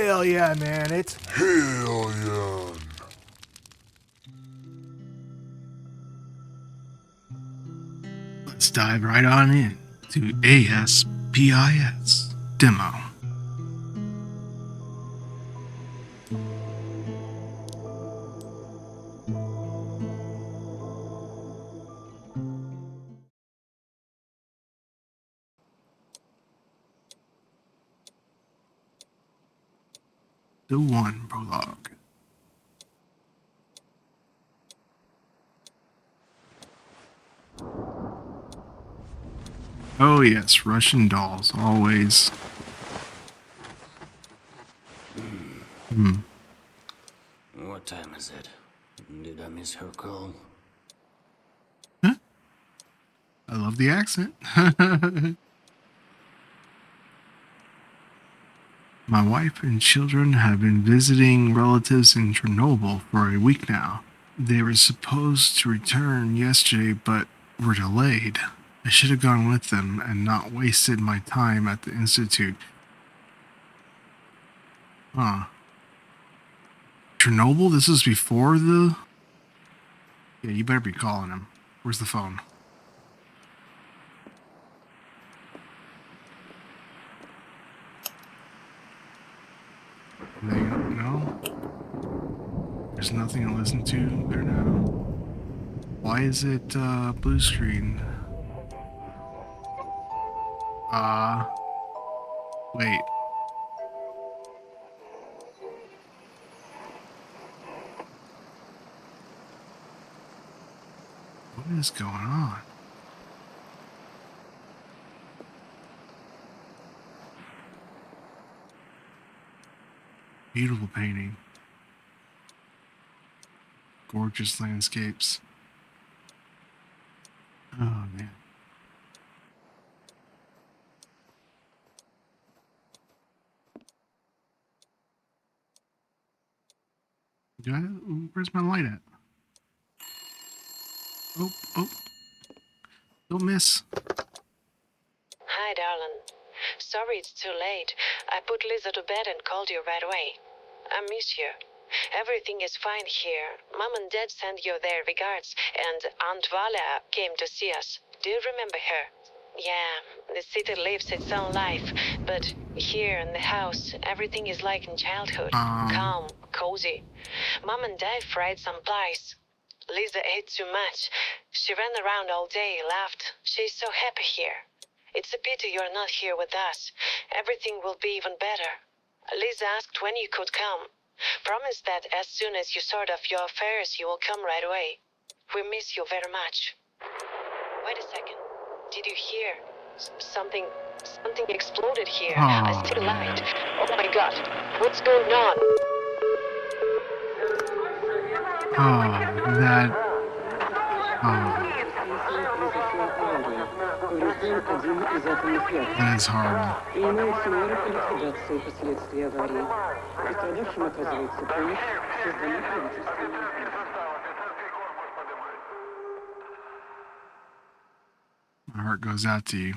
Hell yeah, man, it's Helyean. Let's dive right on in to ASPIS demo. The one prologue. Oh yes, Russian dolls, always. What time is it? Did I miss her call? Huh? I love the accent. My wife and children have been visiting relatives in Chernobyl for a week now. They were supposed to return yesterday, but were delayed. I should have gone with them and not wasted my time at the institute. Huh. Chernobyl? This was before the... Yeah, you better be calling him. Where's the phone? No? There's nothing to listen to there now. Why is it blue screen? Wait. What is going on? Beautiful painting. Gorgeous landscapes. Oh, man. Where's my light at? Oh. Don't miss. Hi, darling. Sorry it's too late. I put Lisa to bed and called you right away. I miss you. Everything is fine here. Mom and Dad send you their regards, and Aunt Vala came to see us. Do you remember her? Yeah, the city lives its own life, but here in the house, everything is like in childhood. Calm, cozy. Mom and Dad fried some pies. Lisa ate too much. She ran around all day, laughed. She's so happy here. It's a pity you're not here with us. Everything will be even better. Lisa asked when you could come. Promise that as soon as you sort out your affairs, you will come right away. We miss you very much. Wait a second. Did you hear? Something exploded here. I see light. Oh my god. What's going on? That is horrible. Принимаются меры по ликвидации последствий аварии. Пострадавшим оказывается помощь, созданы правительственные. My heart goes out to you.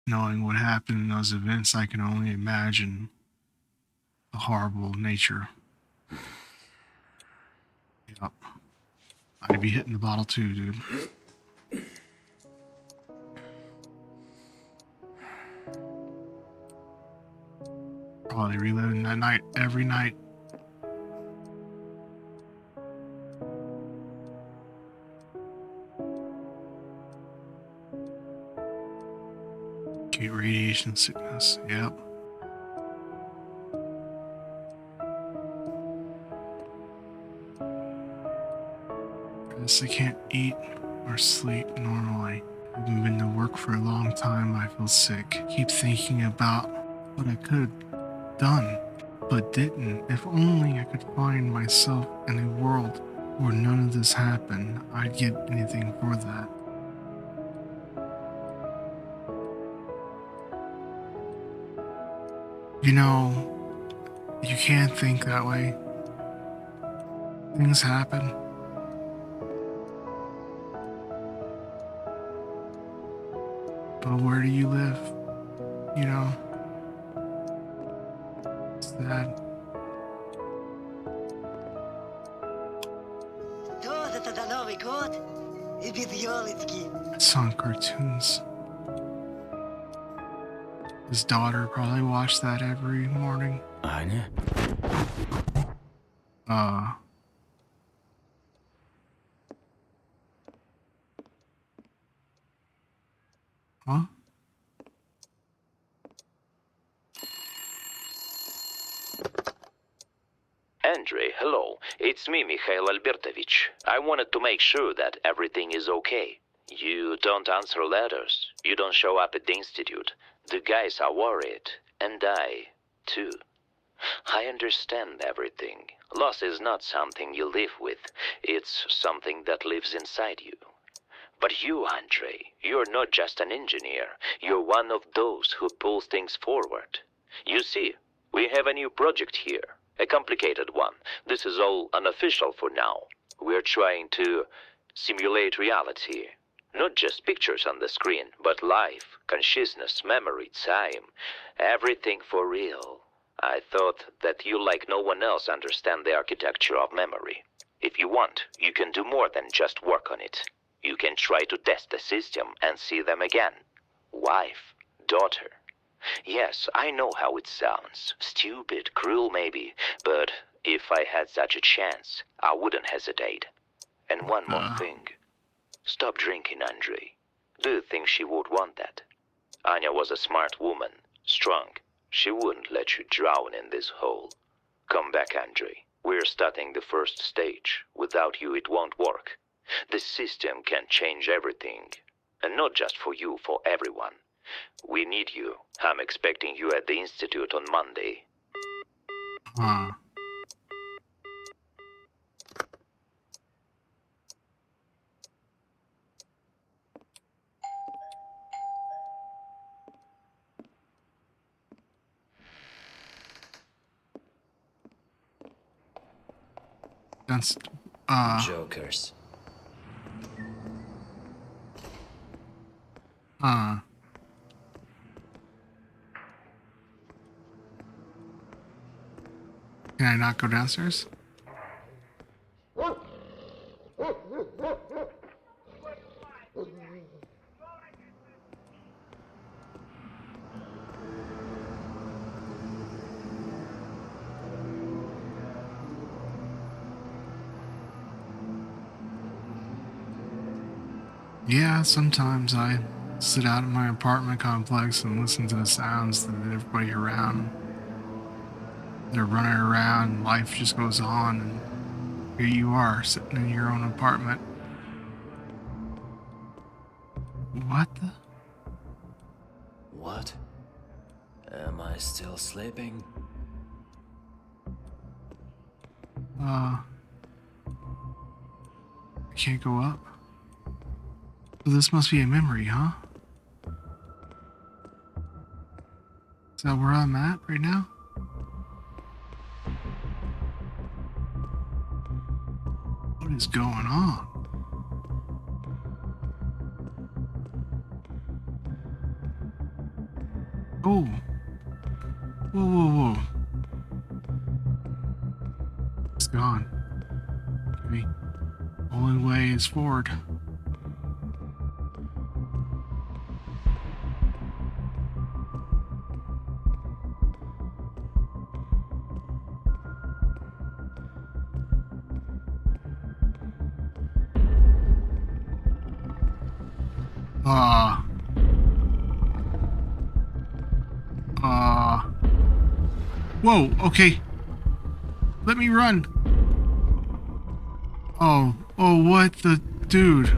Knowing what happened in those events, I can only imagine the horrible nature. Yep. I'd be hitting the bottle too, dude. Probably reliving that night every night. Acute radiation sickness, yep. I can't eat or sleep normally. I haven't been to work for a long time. I feel sick. Keep thinking about what I could have done, but didn't. If only I could find myself in a world where none of this happened. I'd give anything for that. You know, you can't think that way. Things happen. But where do you live? you know, sad. I saw in cartoons. His daughter probably watched that every morning. Anya? Huh? Andre, hello. It's me, Mikhail Albertovich. I wanted to make sure that everything is okay. You don't answer letters. You don't show up at the institute. The guys are worried. And I, too. I understand everything. Loss is not something you live with. It's something that lives inside you. But you, Andre, you're not just an engineer. You're one of those who pulls things forward. You see, we have a new project here. A complicated one. This is all unofficial for now. We're trying to simulate reality. Not just pictures on the screen, but life, consciousness, memory, time. Everything for real. I thought that you, like no one else, understand the architecture of memory. If you want, you can do more than just work on it. You can try to test the system and see them again. Wife, daughter. Yes, I know how it sounds. Stupid, cruel maybe, but if I had such a chance, I wouldn't hesitate. And one more thing. Stop drinking, Andre. Do you think she would want that? Anya was a smart woman, strong. She wouldn't let you drown in this hole. Come back, Andre. We're starting the first stage. Without you, it won't work. The system can change everything. And not just for you, for everyone. We need you. I'm expecting you at the Institute on Monday. That's, Jokers. Can I not go downstairs? Yeah, sometimes I sit out in my apartment complex and listen to the sounds that everybody around. They're running around, life just goes on, and here you are, sitting in your own apartment. What the? What? Am I still sleeping? I can't go up. So this must be a memory, huh? Is that where I'm at right now? What is going on? Oh. Whoa, whoa, whoa. It's gone. Okay. Only way is forward. Whoa, okay. Let me run. Oh, what the dude?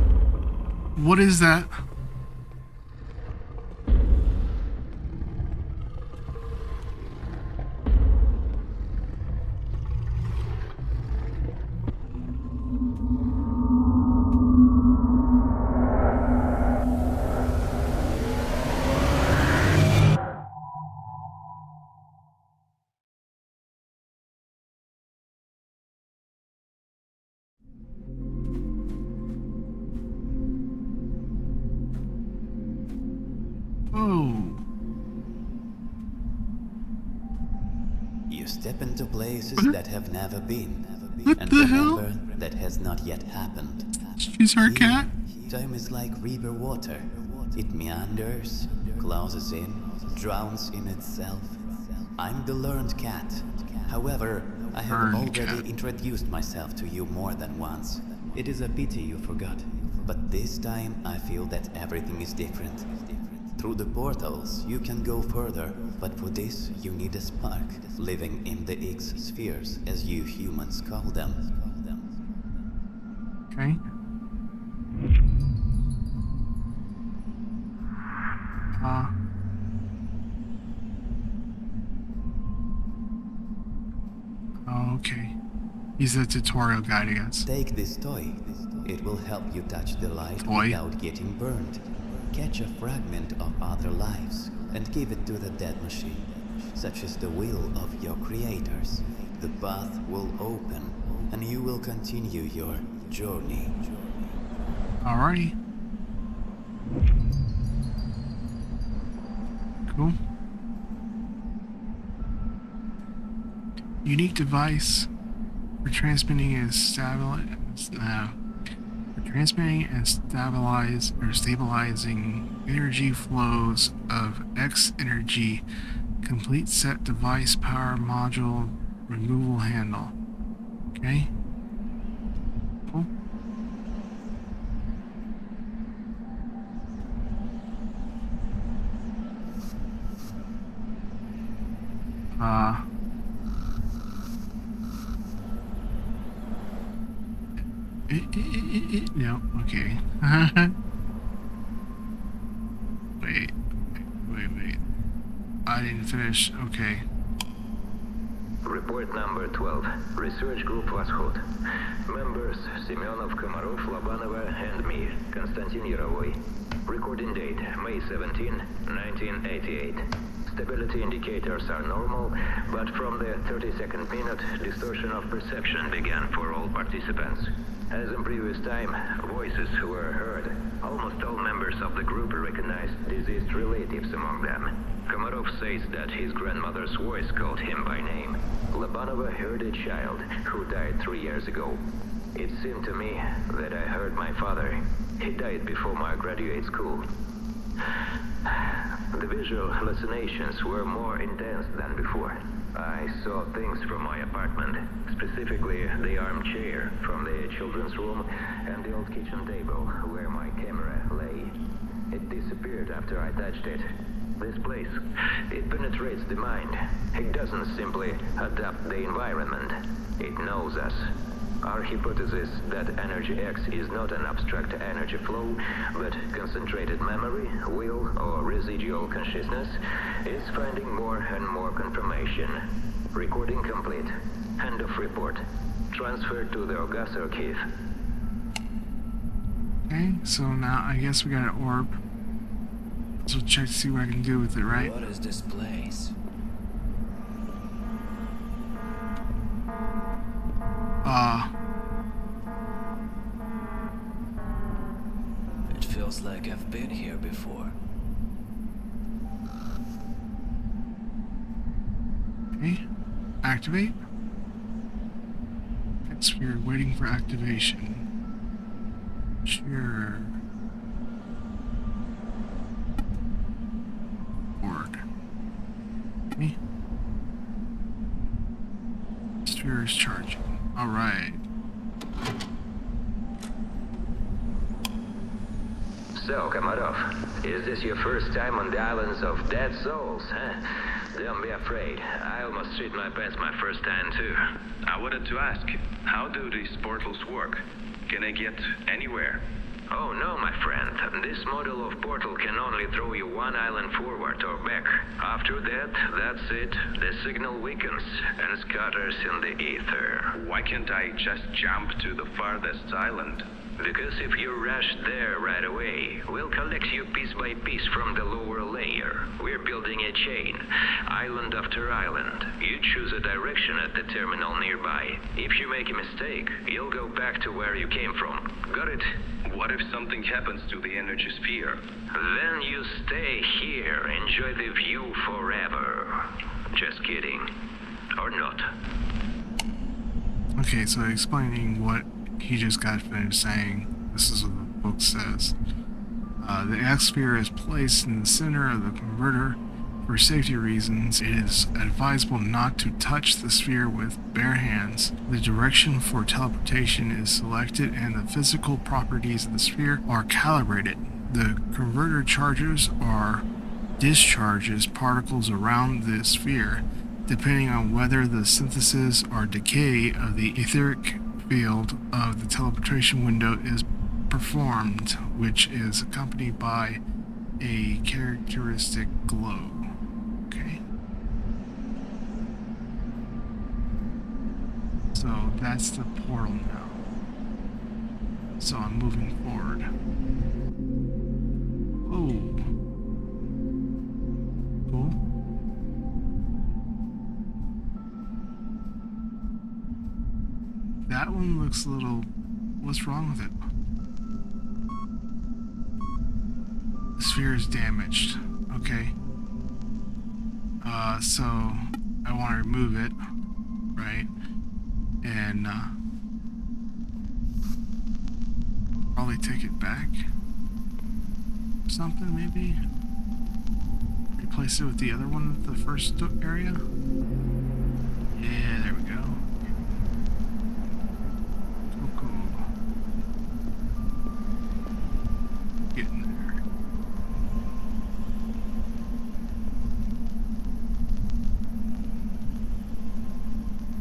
What is that? step into places that have never been, What and the hell? remember that has not yet happened. She's our cat? Time is like river water. It meanders, closes in, drowns in itself. I'm the learned cat. However, I have Learned already cat. introduced myself to you more than once. It is a pity you forgot. But this time I feel that everything is different. Through the portals, you can go further, but for this, you need a spark, living in the X spheres, as you humans call them. Okay. Okay. He's a tutorial guide, I guess. Take this toy. It will help you touch the light Toy? without getting burned. Catch a fragment of other lives and give it to the dead machine, such as the will of your creators. The path will open and you will continue your journey. Alrighty. Cool. Unique device for transmitting and stabilizing energy flows of X energy. Complete set device power module removal handle. Okay. Cool. No, okay. Wait. I didn't finish. Okay. Report number 12. Research group Восход. Members Semyonov, Komarov, Lobanova, and me, Konstantin Yarovoy. Recording date May 17, 1988. Stability indicators are normal, but from the 32nd minute, distortion of perception began for all participants. As in previous time, voices were heard. Almost all members of the group recognized deceased relatives among them. Komarov says that his grandmother's voice called him by name. Lobanova heard a child who died 3 years ago. It seemed to me that I heard my father. He died before my graduate school. The visual hallucinations were more intense than before. I saw things from my apartment, specifically the armchair from the children's room and the old kitchen table where my camera lay. It disappeared after I touched it. This place, it penetrates the mind. It doesn't simply adapt the environment. It knows us. Our hypothesis that energy X is not an abstract energy flow, but concentrated memory, will, or residual consciousness, is finding more and more confirmation. Recording complete. End of report. Transferred to the August archive. Okay, so now I guess we got an orb. So check to see what I can do with it, right? What is this place? It feels like I've been here before. Okay. Activate. Yes, we're waiting for activation. Sure. Board. Okay. Sphere is charging. Alright. So, Komarov, is this your first time on the islands of dead souls, huh? Don't be afraid. I almost shit my pants my first time, too. I wanted to ask, how do these portals work? Can I get anywhere? Oh, no, my friend. This model of portal can only throw you one island forward or back. After that, that's it. The signal weakens and scatters in the ether. Why can't I just jump to the farthest island? Because if you rush there right away, we'll collect you piece by piece from the lower layer. We're building a chain, island after island. You choose a direction at the terminal nearby. If you make a mistake, you'll go back to where you came from. Got it? What if something happens to the energy sphere? Then you stay here, enjoy the view forever. Just kidding. or not? Okay, so explaining what he just got finished saying, this is what the book says. The X sphere is placed in the center of the converter. For safety reasons, it is advisable not to touch the sphere with bare hands. The direction for teleportation is selected and the physical properties of the sphere are calibrated. The converter charges or discharges particles around the sphere, depending on whether the synthesis or decay of the etheric field of the teleportation window is performed, which is accompanied by a characteristic glow. Okay. So that's the portal now. So I'm moving forward. Oh. Cool. That one looks a little... What's wrong with it? The sphere is damaged. Okay. So I want to remove it, right? And probably take it back. Something maybe. Replace it with the other one at the first area. Yeah, there we go. Cool. Getting there.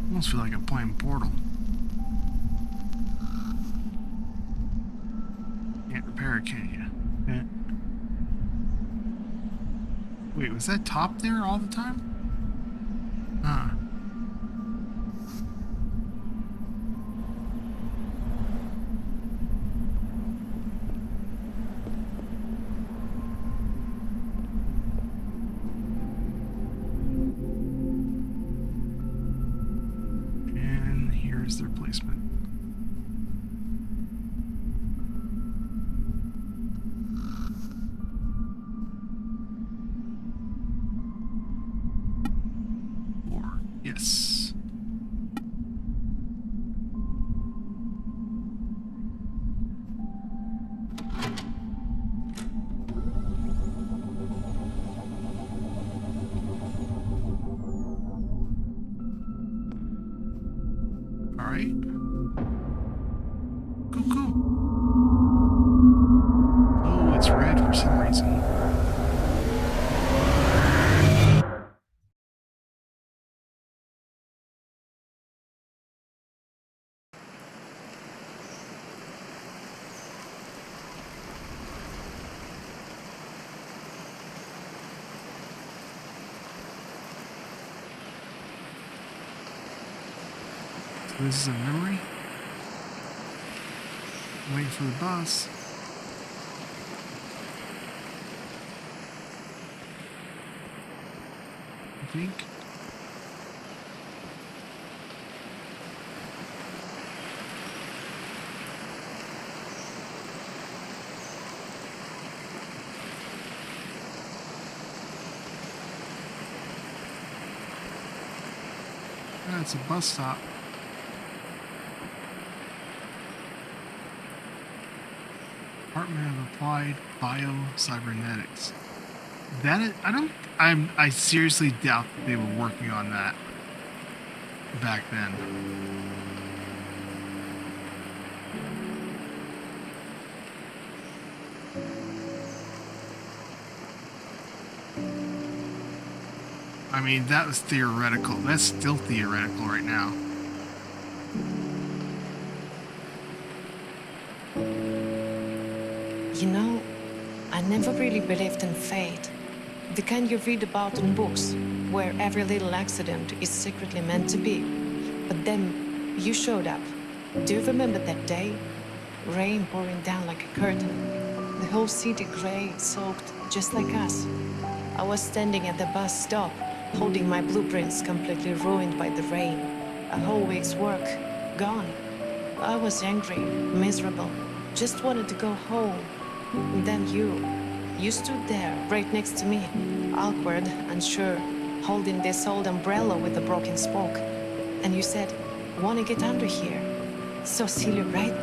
Almost feel like I'm playing Portal. Can't repair it, can you? Yeah. Wait, was that top there all the time? Huh. And here's their placement. Yes. All right. Cool. Oh, it's red for some reason. So this is a memory. I'm waiting for the bus. I think. Ah, it's a bus stop. Department of Applied Bio-Cybernetics. That is, I seriously doubt that they were working on that back then. I mean, that was theoretical. That's still theoretical right now. You know, I never really believed in fate. The kind you read about in books, where every little accident is secretly meant to be. But then, you showed up. Do you remember that day? Rain pouring down like a curtain. The whole city gray, soaked, just like us. I was standing at the bus stop, holding my blueprints completely ruined by the rain. A whole week's work, gone. I was angry, miserable, just wanted to go home. And then you stood there, right next to me, awkward, unsure, holding this old umbrella with a broken spoke. And you said, "Wanna get under here?" So silly, right?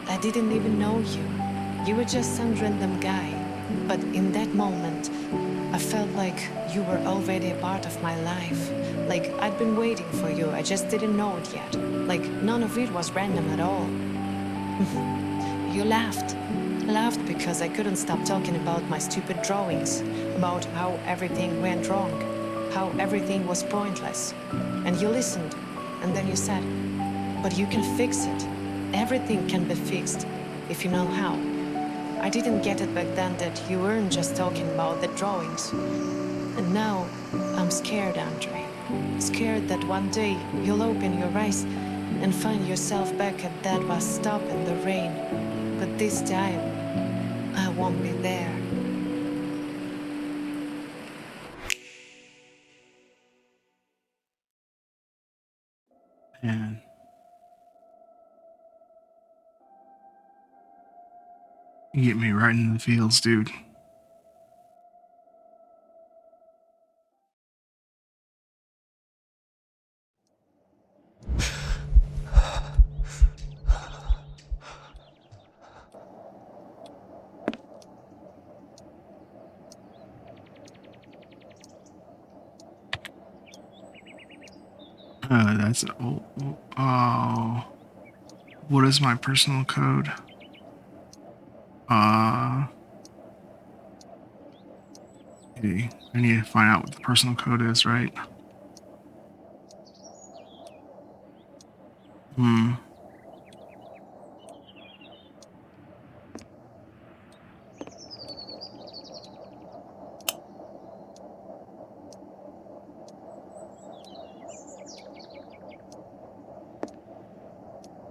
I didn't even know you. You were just some random guy. But in that moment, I felt like you were already a part of my life. Like I'd been waiting for you, I just didn't know it yet. Like none of it was random at all. You laughed. Laughed because I couldn't stop talking about my stupid drawings, about how everything went wrong, how everything was pointless. And you listened, and then you said, "But you can fix it. Everything can be fixed, if you know how." I didn't get it back then that you weren't just talking about the drawings. And now, I'm scared, Andre. Scared that one day you'll open your eyes and find yourself back at that bus stop in the rain. But this time, I won't be there. Man. You get me right in the feels, dude. That's an old. Oh. What is my personal code? Okay. I need to find out what the personal code is, right?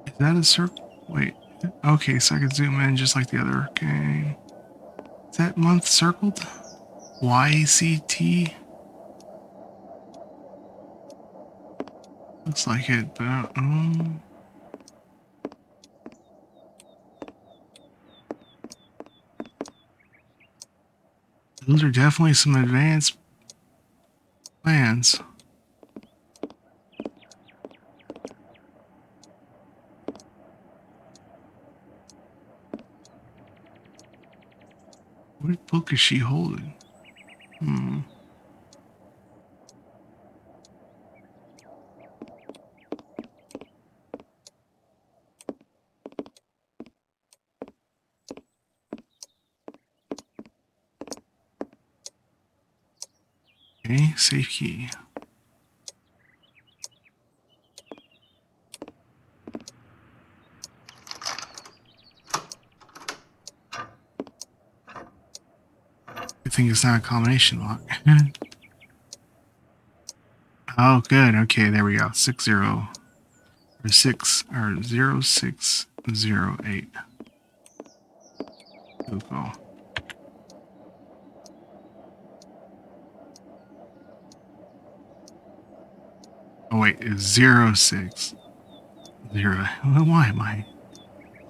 Is that a circle? Wait. Okay, so I can zoom in just like the other game. Is that month circled? YCT? Looks like it, but those are definitely some advanced plans. What book is she holding? Okay, safe key. I think it's not a combination lock. Oh, good. Okay, there we go. 60 or 0608. Cool. Oh wait, it's 06. Why am I?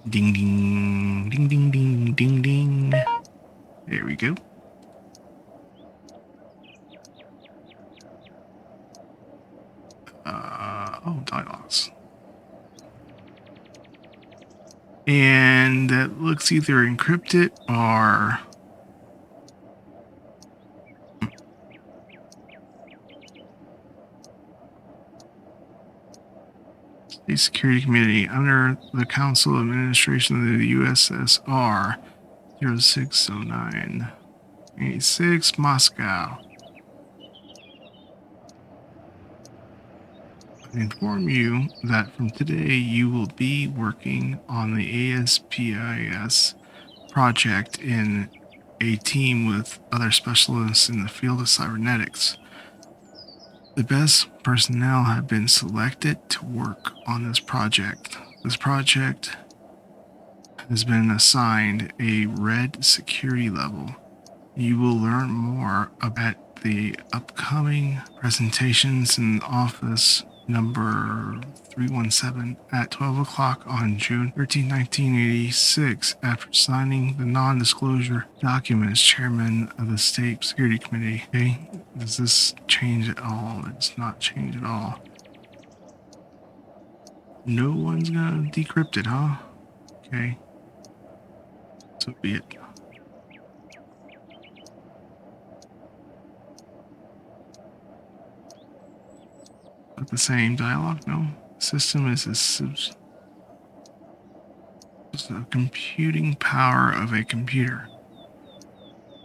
Ding ding ding ding ding ding ding. There we go. Oh, dialogues. And that looks either encrypted or the security committee under the Council of Administration of the USSR 0609 86 Moscow. I inform you that from today you will be working on the ASPIS project in a team with other specialists in the field of cybernetics. The best personnel have been selected to work on this project. This project has been assigned a red security level. You will learn more about the upcoming presentations in office number 317 at 12 o'clock on June 13, 1986, after signing the non-disclosure documents, Chairman of the State Security Committee. Okay, Does this change at all? It does not change at all. No one's gonna decrypt it, huh? Okay. So be it. But the same dialogue, no? System is the computing power of a computer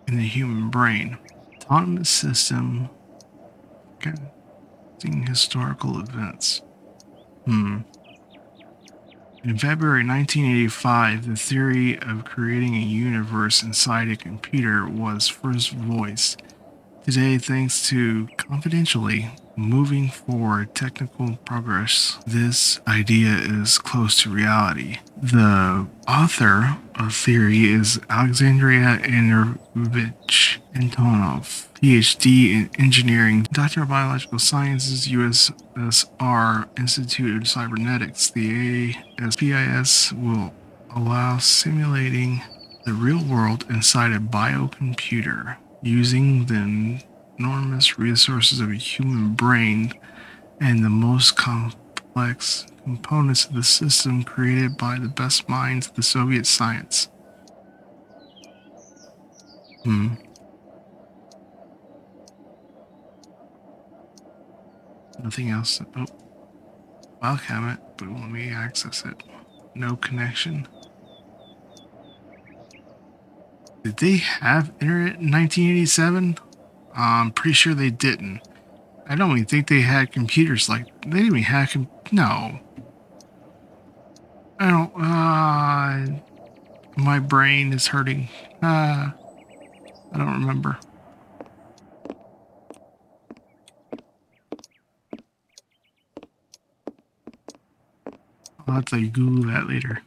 in the human brain. Autonomous system connecting historical events. In February 1985, the theory of creating a universe inside a computer was first voiced. Today, thanks to confidentially moving forward technical progress, this idea is close to reality. The author of theory is Alexandria Androvich Antonov, PhD in engineering, Doctor of Biological Sciences, USSR Institute of Cybernetics. The ASPIS will allow simulating the real world inside a biocomputer using the enormous resources of a human brain and the most complex components of the system created by the best minds of the Soviet science. Nothing else. Oh, file cabinet, but let me access it. No connection. Did they have internet in 1987? I'm pretty sure they didn't. I don't even think they had computers like... They didn't even have... No. I don't... my brain is hurting. I don't remember. I'll have to Google that later.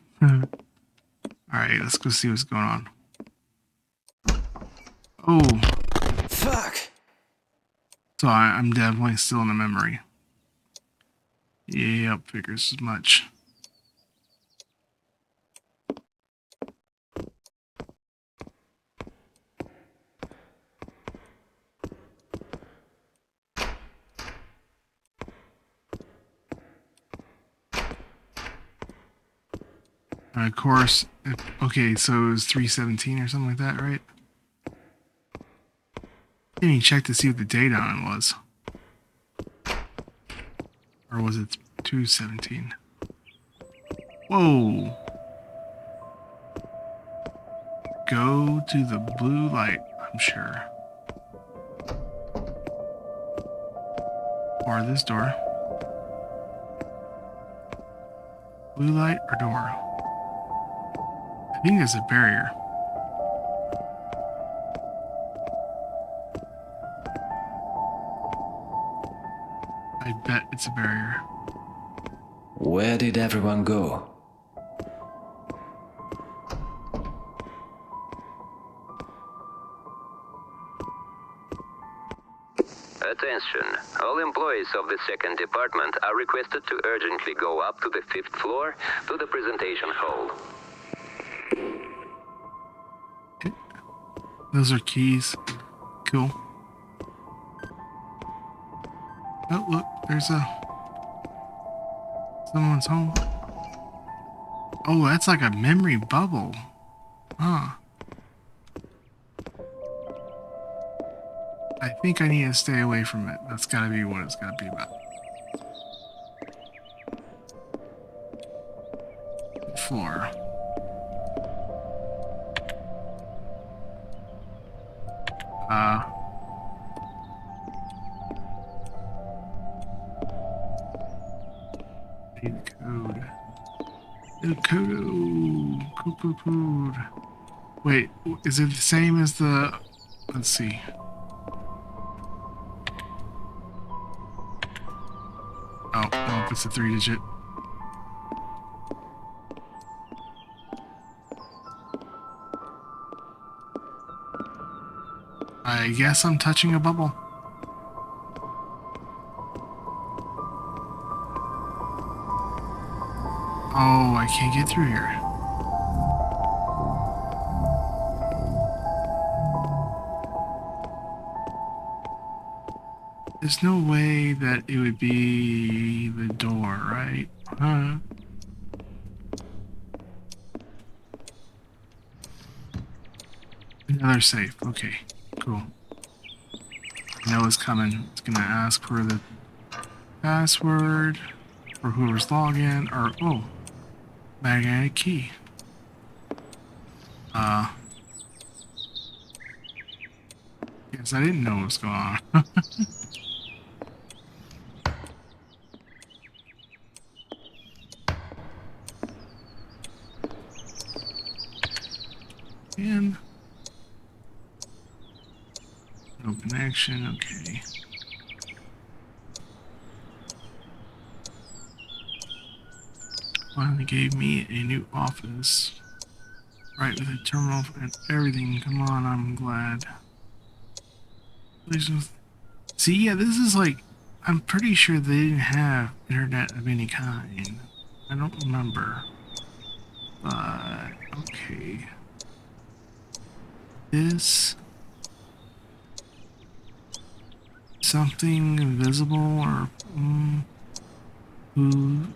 Alright, let's go see what's going on. Oh. Fuck! So I'm definitely still in the memory. Yep, figures as much. And of course, okay, so it was 317 or something like that, right? Didn't even check to see what the date on it was. Or was it 217? Whoa! Go to the blue light, I'm sure. Or this door. Blue light or door? I think there's a barrier. I bet it's a barrier. Where did everyone go? Attention. All employees of the second department are requested to urgently go up to the 5th floor to the presentation hall. Those are keys. Cool. Oh, look, there's someone's home. Oh, that's like a memory bubble. Huh. I think I need to stay away from it. That's gotta be what it's gotta be about. Floor. Need the code. The code. Wait, is it the same as the... Let's see. Oh, no, it's a 3-digit. I guess I'm touching a bubble. Oh, I can't get through here. There's no way that it would be the door, right? Huh? Another safe. Okay, cool. I know it's coming. It's gonna ask for the password for whoever's login, or oh, magnetic key. Yes, I didn't know what was going on. And no connection. Okay. Finally gave me a new office. Right, with a terminal and everything. Come on, I'm glad. See, yeah, this is like, I'm pretty sure they didn't have internet of any kind. I don't remember. But, okay. This... something invisible or... who...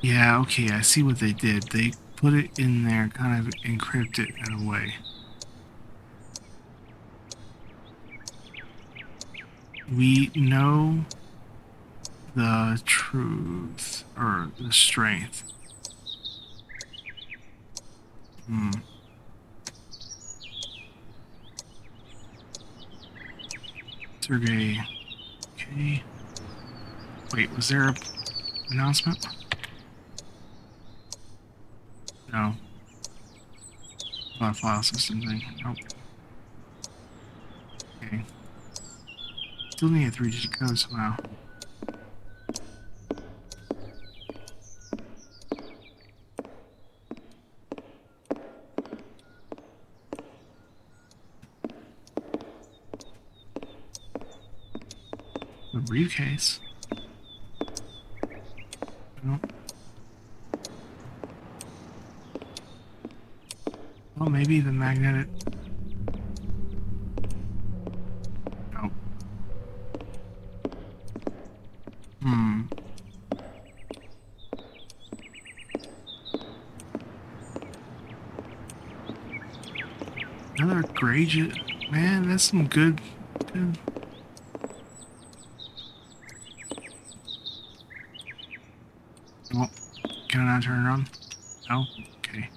Yeah, okay, I see what they did. They put it in there, kind of encrypt it in a way. We know the truth, or the strength. Sergey. Okay. Wait, was there an announcement? No. Not a file system thing. Nope. Okay. Still need a 3-digit code somehow. The briefcase. Nope. Well, maybe the magnetic. Nope. Another gradient. Man, that's some good. Well, can I not turn it on? No? Okay.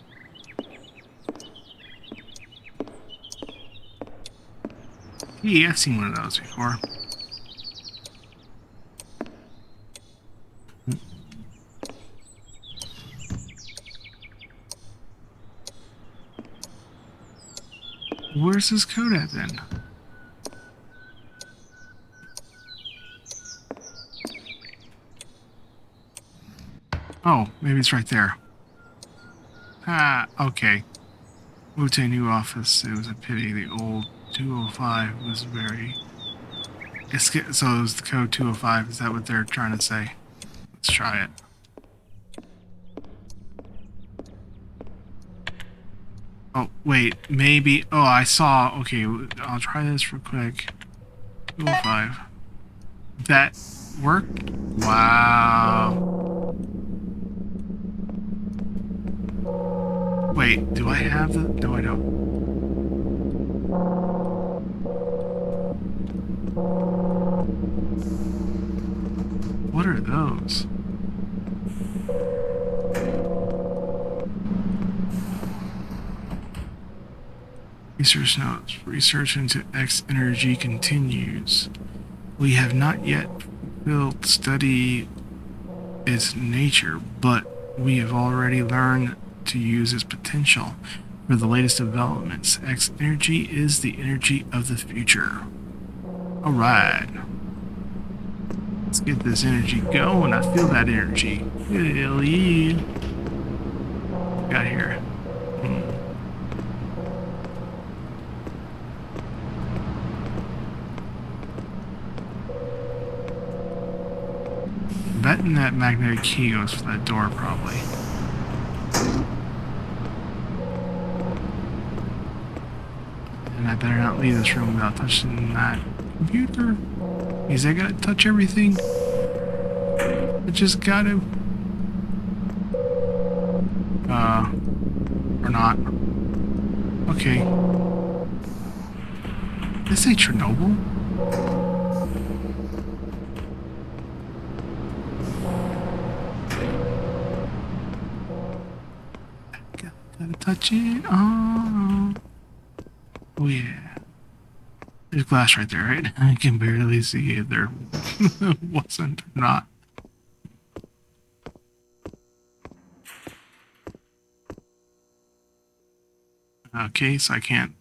Yeah, I've seen one of those before. Where's this code at then? Oh, maybe it's right there. Ah, okay. Moved to a new office. It was a pity. The old 205 was very... So it was the code 205. Is that what they're trying to say? Let's try it. Oh, wait. Maybe... Oh, I saw... Okay, I'll try this real quick. 205. That worked? Wow. Wait, do I have the... No, I don't. What are those? Research notes. Research into X energy continues. We have not yet fulfilled study its nature, but we have already learned to use its potential for the latest developments. X energy is the energy of the future. Alright. Let's get this energy going. I feel that energy. Hell yeah. What we got here? Betting that magnetic key goes for that door, probably. And I better not leave this room without touching that Computer? Is I gotta touch everything? I just gotta. Or not. Okay. Did they say Chernobyl? Gotta touch it. Oh yeah. There's glass right there, right? I can barely see if there wasn't or not. Okay, so I can't.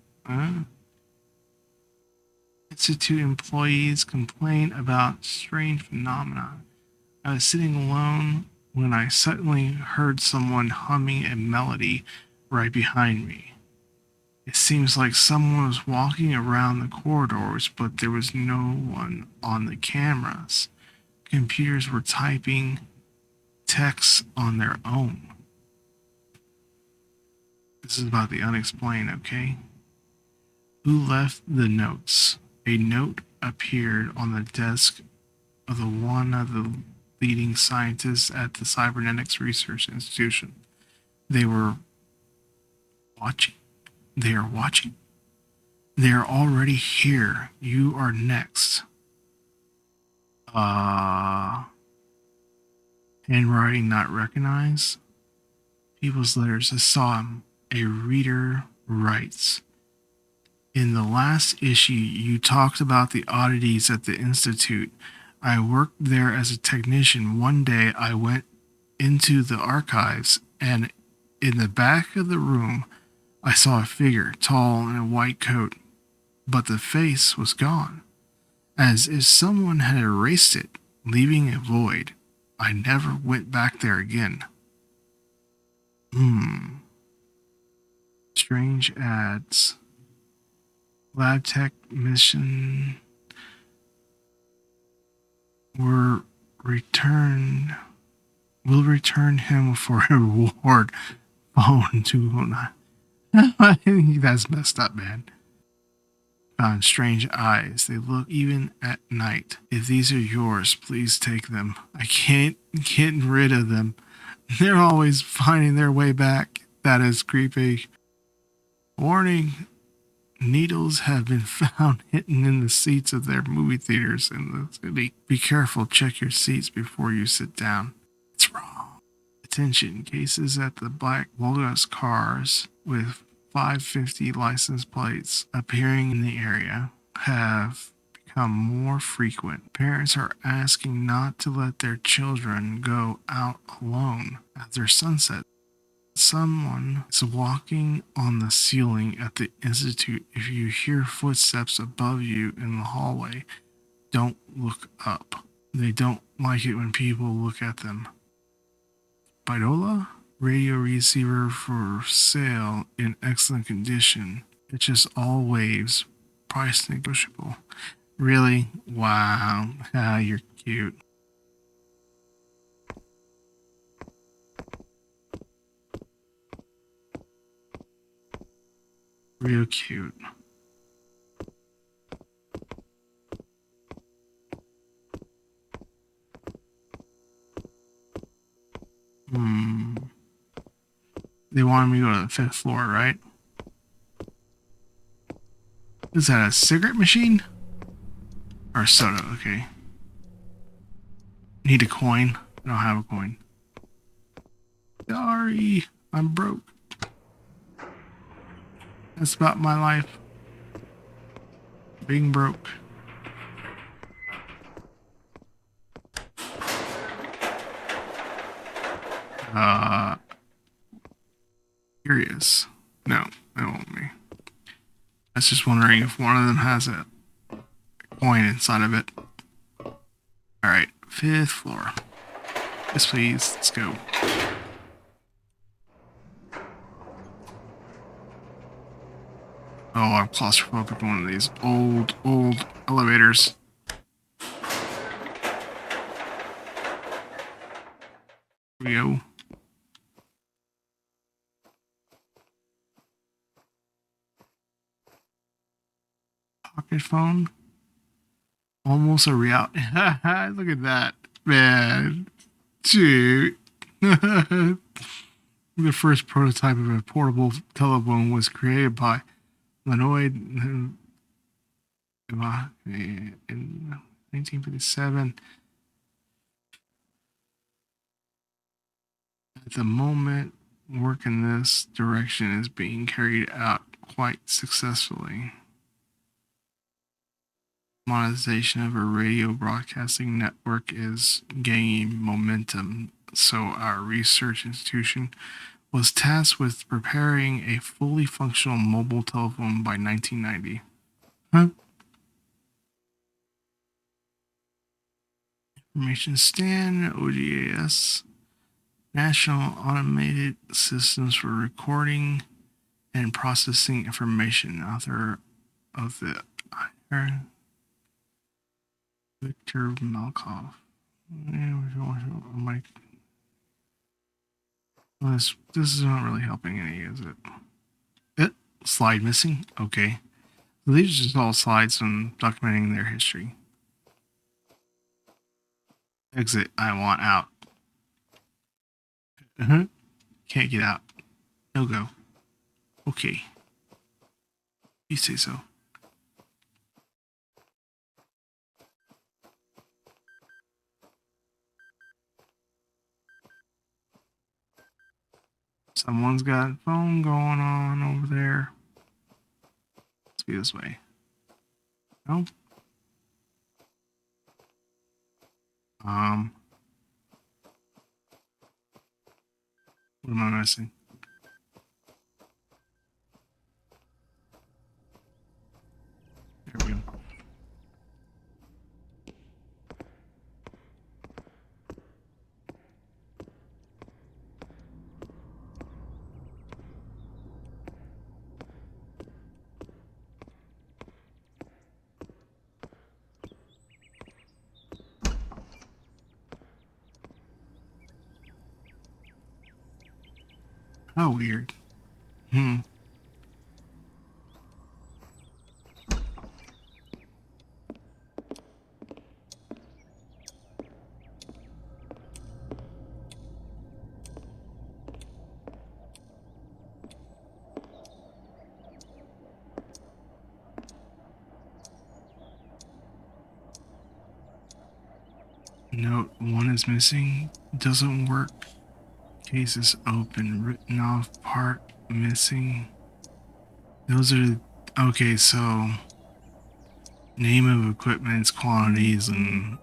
Institute employees complain about strange phenomena. I was sitting alone when I suddenly heard someone humming a melody right behind me. It seems like someone was walking around the corridors, but there was no one on the cameras. Computers were typing texts on their own. This is about the unexplained, okay? Who left the notes? A note appeared on the desk of one of the leading scientists at the Cybernetics Research Institution. They were watching. They are watching. They are already here. You are next. Handwriting not recognized. People's letters. I saw him. A reader writes. In the last issue, you talked about the oddities at the Institute. I worked there as a technician. One day I went into the archives, and in the back of the room, I saw a figure, tall in a white coat, but the face was gone, as if someone had erased it, leaving a void. I never went back there again. Strange ads. Lab tech mission were returned. Will return him for a reward. Phone 209. I think that's messed up, man. Found strange eyes. They look even at night. If these are yours, please take them. I can't get rid of them. They're always finding their way back. That is creepy. Warning. Needles have been found hidden in the seats of their movie theaters in the city. Be careful. Check your seats before you sit down. It's wrong. Attention. Cases at the Black Volgas cars with 550 license plates appearing in the area have become more frequent. Parents are asking not to let their children go out alone after sunset. Someone is walking on the ceiling at the Institute. If you hear footsteps above you in the hallway, don't look up. They don't like it when people look at them. Bidola? Radio receiver for sale in excellent condition. It's just all waves. Price negotiable. Really? Wow. Ah, you're cute. Real cute. They wanted me to go to the 5th floor, right? Is that a cigarette machine? Or a soda, okay. Need a coin. I don't have a coin. Sorry, I'm broke. That's about my life. Being broke. Curious. No, it won't be. I was just wondering if one of them has a coin inside of it. Alright, 5th floor. Yes, please. Let's go. Oh, I'm claustrophobic in one of these old elevators. Here we go. Pocket phone. Almost a reality. Look at that, man. Dude. The first prototype of a portable telephone was created by Lenoid in 1957. At the moment, work in this direction is being carried out quite successfully. Monetization of a radio broadcasting network is gaining momentum, so our research institution was tasked with preparing a fully functional mobile telephone by 1990. Huh? Information Stand, OGAS, National Automated Systems for Recording and Processing Information, author of the Victor Malkov. This is not really helping any, is it? Slide missing? Okay. These are just all slides on documenting their history. Exit. I want out. Can't get out. No go. Okay. You say so. Someone's got a phone going on over there. Let's be this way. No? What am I missing? There we go. How weird. Note 1 is missing. Doesn't work. Case is open. Written off part missing. Those are okay. So name of equipment, quantities, and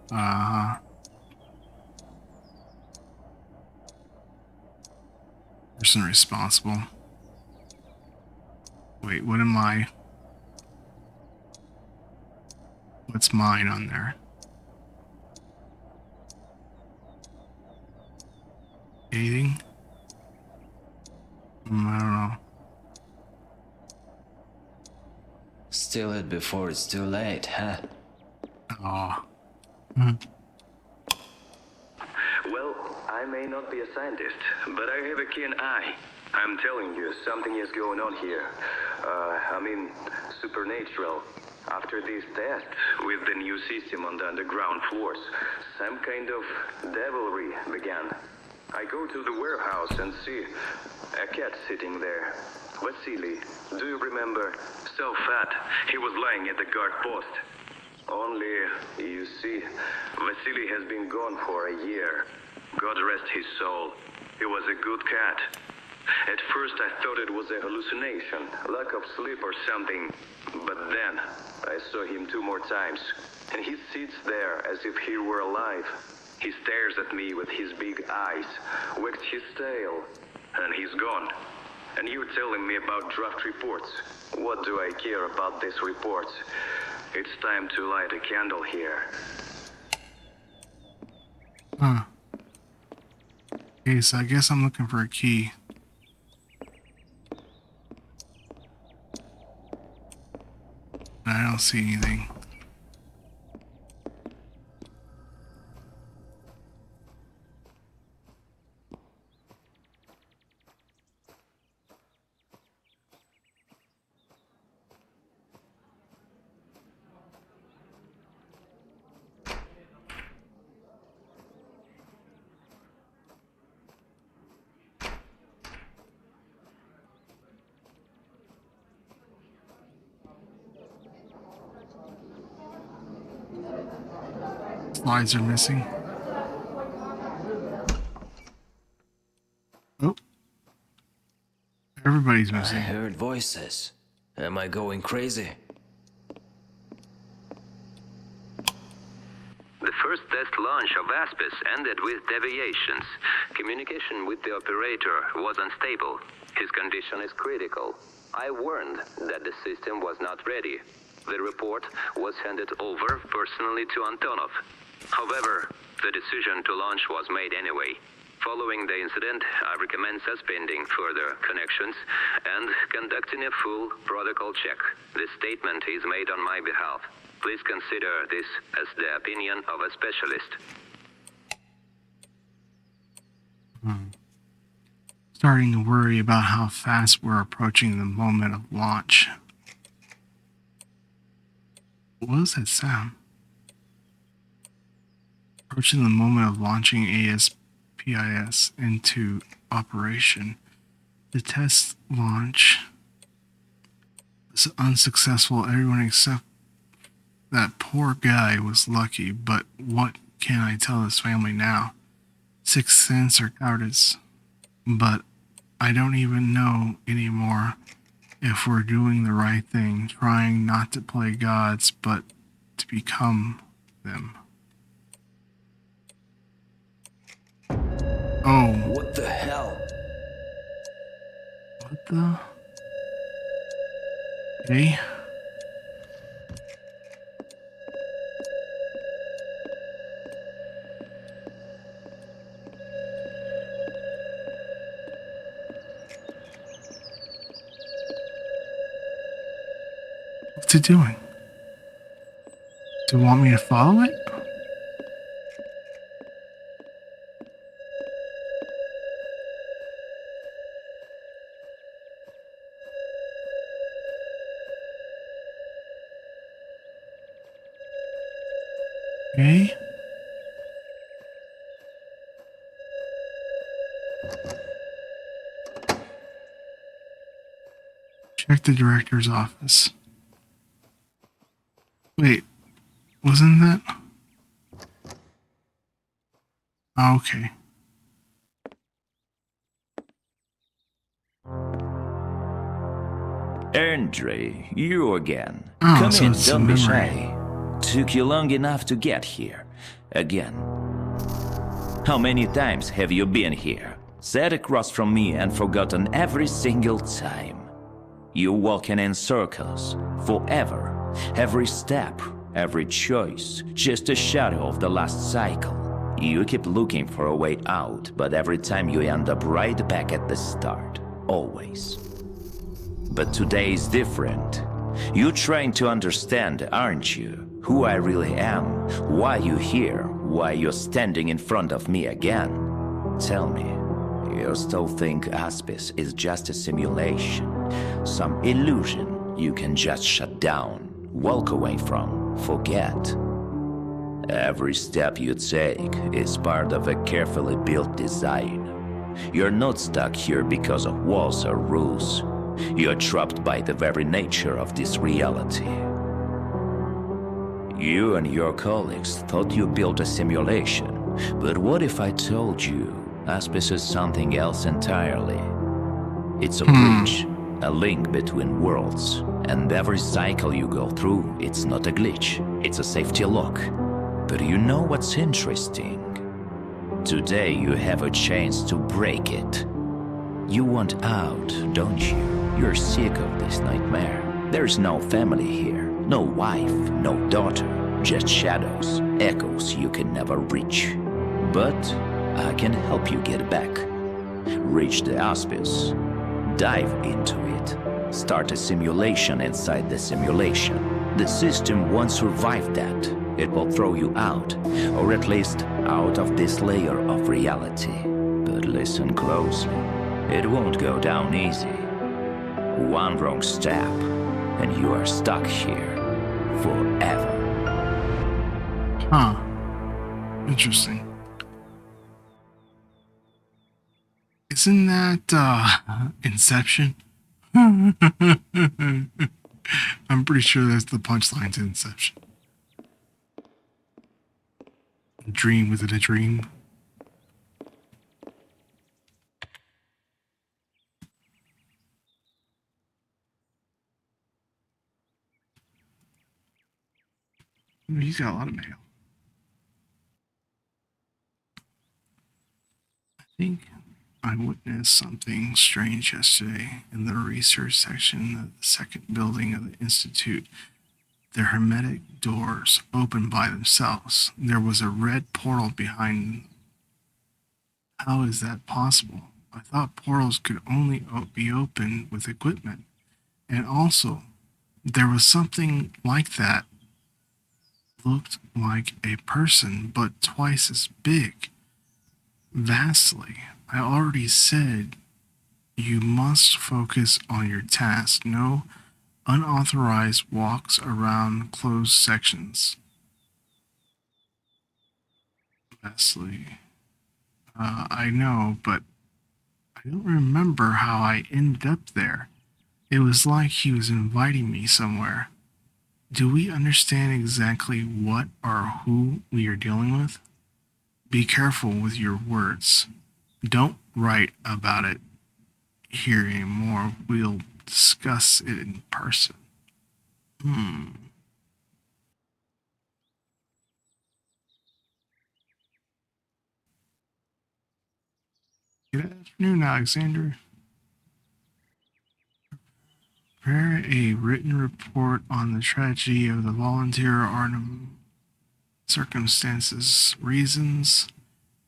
person responsible. Wait, what am I? What's mine on there? Anything? I don't know. Steal it before it's too late, huh? Oh. Well, I may not be a scientist, but I have a keen eye. I'm telling you, something is going on here. Supernatural. After this test with the new system on the underground floors, some kind of devilry began. I go to the warehouse and see a cat sitting there. Vasily, do you remember? So fat, he was lying at the guard post. Only, you see, Vasily has been gone for a year. God rest his soul. He was a good cat. At first I thought it was a hallucination, lack of sleep or something. But then I saw him 2 more times, and he sits there as if he were alive. He stares at me with his big eyes, wags his tail, and he's gone. And you're telling me about draft reports. What do I care about these reports? It's time to light a candle here. Okay, so I guess I'm looking for a key. I don't see anything. slides are missing. Oh. Everybody's I missing. heard voices. Am I going crazy? The first test launch of ASPIS ended with deviations. Communication with the operator was unstable. His condition is critical. I warned that the system was not ready. The report was handed over personally to Antonov. However, the decision to launch was made anyway. Following the incident, I recommend suspending further connections and conducting a full protocol check. This statement is made on my behalf. Please consider this as the opinion of a specialist. Starting to worry about how fast we're approaching the moment of launch. What was that sound? Approaching the moment of launching ASPIS into operation. The test launch was unsuccessful. Everyone except that poor guy was lucky, but what can I tell his family now? Sixth sense or cowardice. But I don't even know anymore if we're doing the right thing, trying not to play gods, but to become them. Oh. What the hell? What the? Okay. What's it doing? Do you want me to follow it? Okay. Check the director's office. Wait, wasn't that? Oh, okay. Andre, you again. Oh, Come so in, it's don't be memory. shy. Took you long enough to get here. Again. How many times have you been here? Sat across from me and forgotten every single time. You walking in circles, forever. Every step, every choice, just a shadow of the last cycle. You keep looking for a way out, but every time you end up right back at the start. Always. But today is different. You're trying to understand, aren't you? Who I really am, why you're here, why you're standing in front of me again. Tell me, you still think ASPIS is just a simulation, some illusion you can just shut down, walk away from, forget? Every step you take is part of a carefully built design. You're not stuck here because of walls or rules. You're trapped by the very nature of this reality. You and your colleagues thought you built a simulation, but what if I told you ASPIS is something else entirely? It's a bridge, a link between worlds, and every cycle you go through, it's not a glitch, it's a safety lock. But you know what's interesting? Today you have a chance to break it. You want out, don't you? You're sick of this nightmare. There's no family here, no wife, no daughter, just shadows, echoes you can never reach. But I can help you get back. Reach the ASPIS, dive into it, start a simulation inside the simulation. The system won't survive that. It will throw you out, or at least out of this layer of reality. But listen closely, it won't go down easy. One wrong step, and you are stuck here forever. Huh. Interesting. Isn't that, Inception? I'm pretty sure that's the punchline to Inception. dream within a dream. He's got a lot of mail. I think I witnessed something strange yesterday in the research section of the second building of the Institute. The hermetic doors opened by themselves. There was a red portal behind. How is that possible? I thought portals could only be opened with equipment. And also, there was something like that. Looked like a person, but twice as big. Vastly. I already said you must focus on your task. No unauthorized walks around closed sections. Vastly. I know, but I don't remember how I ended up there. It was like he was inviting me somewhere. Do we understand exactly what or who we are dealing with? Be careful with your words. Don't write about it here anymore. We'll discuss it in person. Good afternoon, Alexander. Prepare a written report on the tragedy of the volunteer Arnhem circumstances, reasons.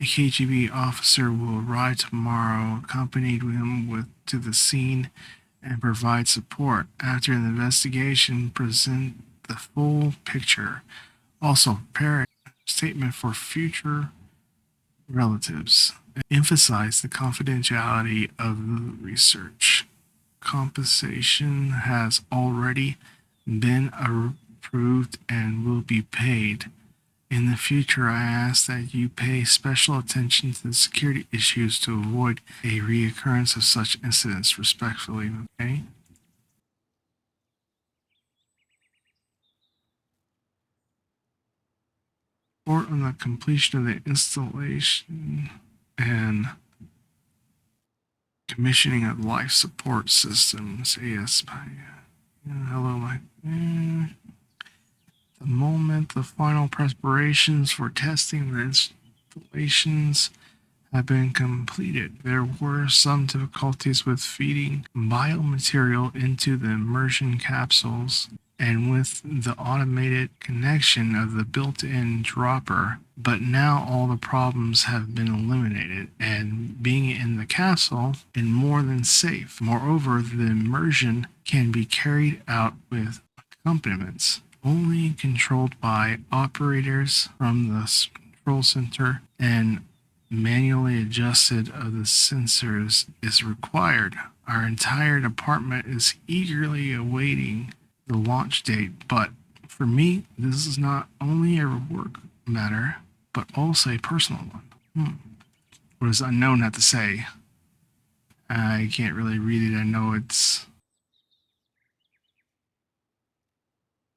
A KGB officer will arrive tomorrow, accompanied him to the scene and provide support. After the investigation, present the full picture. Also, prepare a statement for future relatives. Emphasize the confidentiality of the research. Compensation has already been approved and will be paid. In the future, I ask that you pay special attention to the security issues to avoid a reoccurrence of such incidents. Respectfully, okay? Report on the completion of the installation and commissioning of life support systems. ASPIS. Hello, my. The moment the final preparations for testing the installations have been completed, there were some difficulties with feeding biomaterial into the immersion capsules and with the automated connection of the built-in dropper, but now all the problems have been eliminated and being in the capsule is more than safe. Moreover, the immersion can be carried out with accompaniments only controlled by operators from the control center, and manually adjusted of the sensors is required. Our entire department is eagerly awaiting the launch date, but for me, this is not only a work matter, but also a personal one. What does unknown have to say? I can't really read it. I know it's.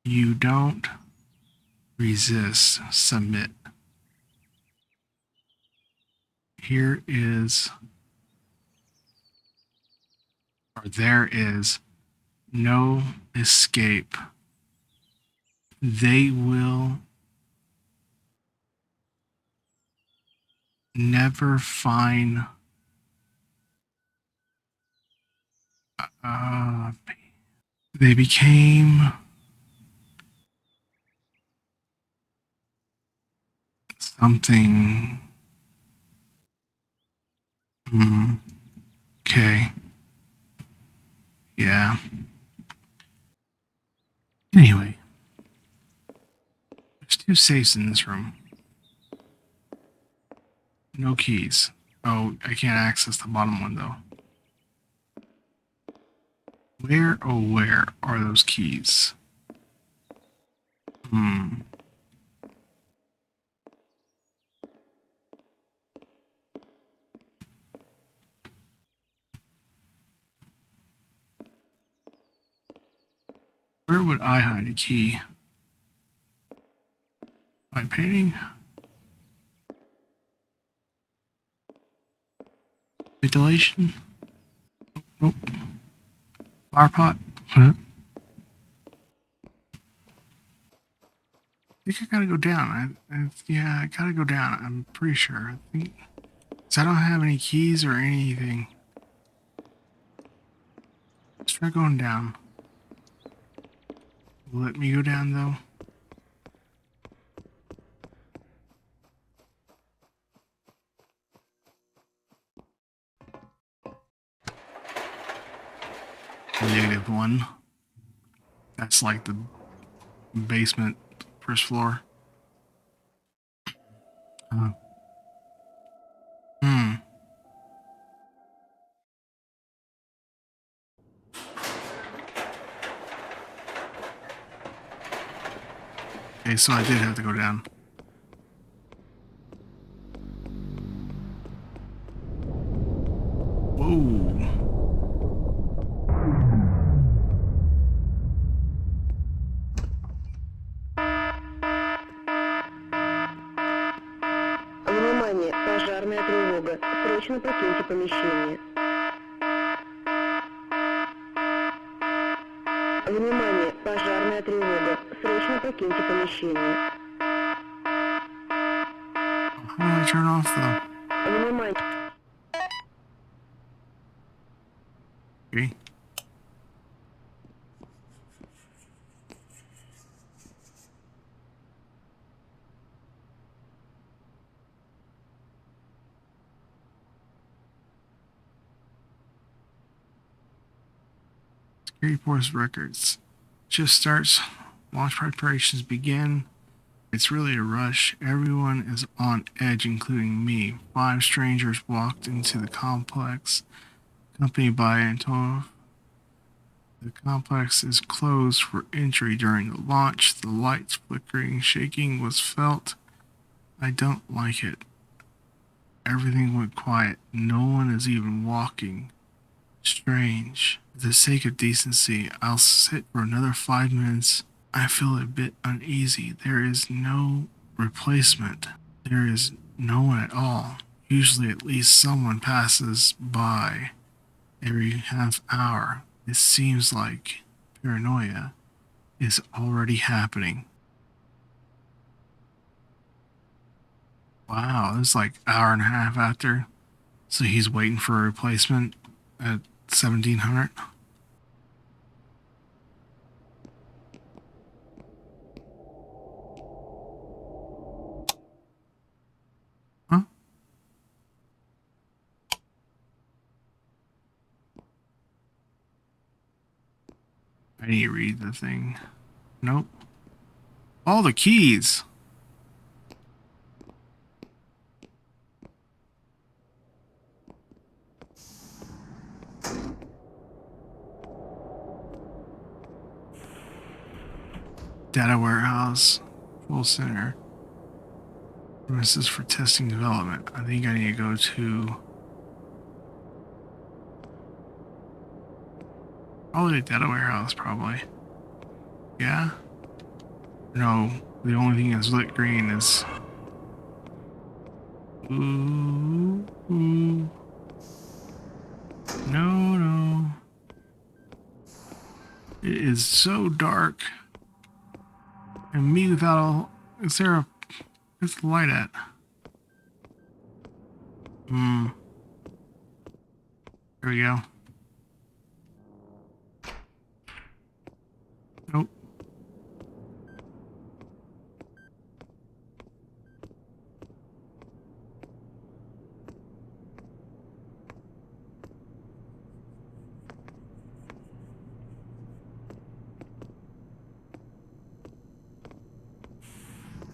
You don't resist, submit. Here is, or there is, no escape. They will never find. They became something. Okay. Yeah. Anyway, there's two safes in this room. No keys. Oh, I can't access the bottom one though. Where, oh, where are those keys? Where would I hide a key? My painting? Ventilation? Nope. Fire pot? Huh? I think I gotta go down. Yeah, I gotta go down. I'm pretty sure. I think. 'Cause I don't have any keys or anything. Let's try going down. Let me go down though. -1. That's like the basement, first floor. Hmm. Okay, so I did have to go down. Whoa. Внимание, пожарная тревога. Срочно покиньте помещение. Внимание, пожарная тревога. Срочно покиньте помещение. How do I turn off though? Внимание. Okay. Security Force records. Shift starts. Launch preparations begin. It's really a rush. Everyone is on edge, including me. 5 strangers walked into the complex, accompanied by Antonov. The complex is closed for entry during the launch. The lights flickering, shaking was felt. I don't like it. Everything went quiet. No one is even walking. Strange. For the sake of decency, I'll sit for another 5 minutes. I feel a bit uneasy. There is no replacement. There is no one at all. Usually at least someone passes by every half hour. It seems like paranoia is already happening. Wow, it's like an hour and a half after. So he's waiting for a replacement at 1700. Huh? I need to read the thing. Nope. All the keys. Data warehouse, full center. This is for testing development. I think I need to go to probably the data warehouse, probably. Yeah? No, the only thing that's lit green is ooh. No. It is so dark. And me without all... Is there a... Where's the light at? There we go. Nope.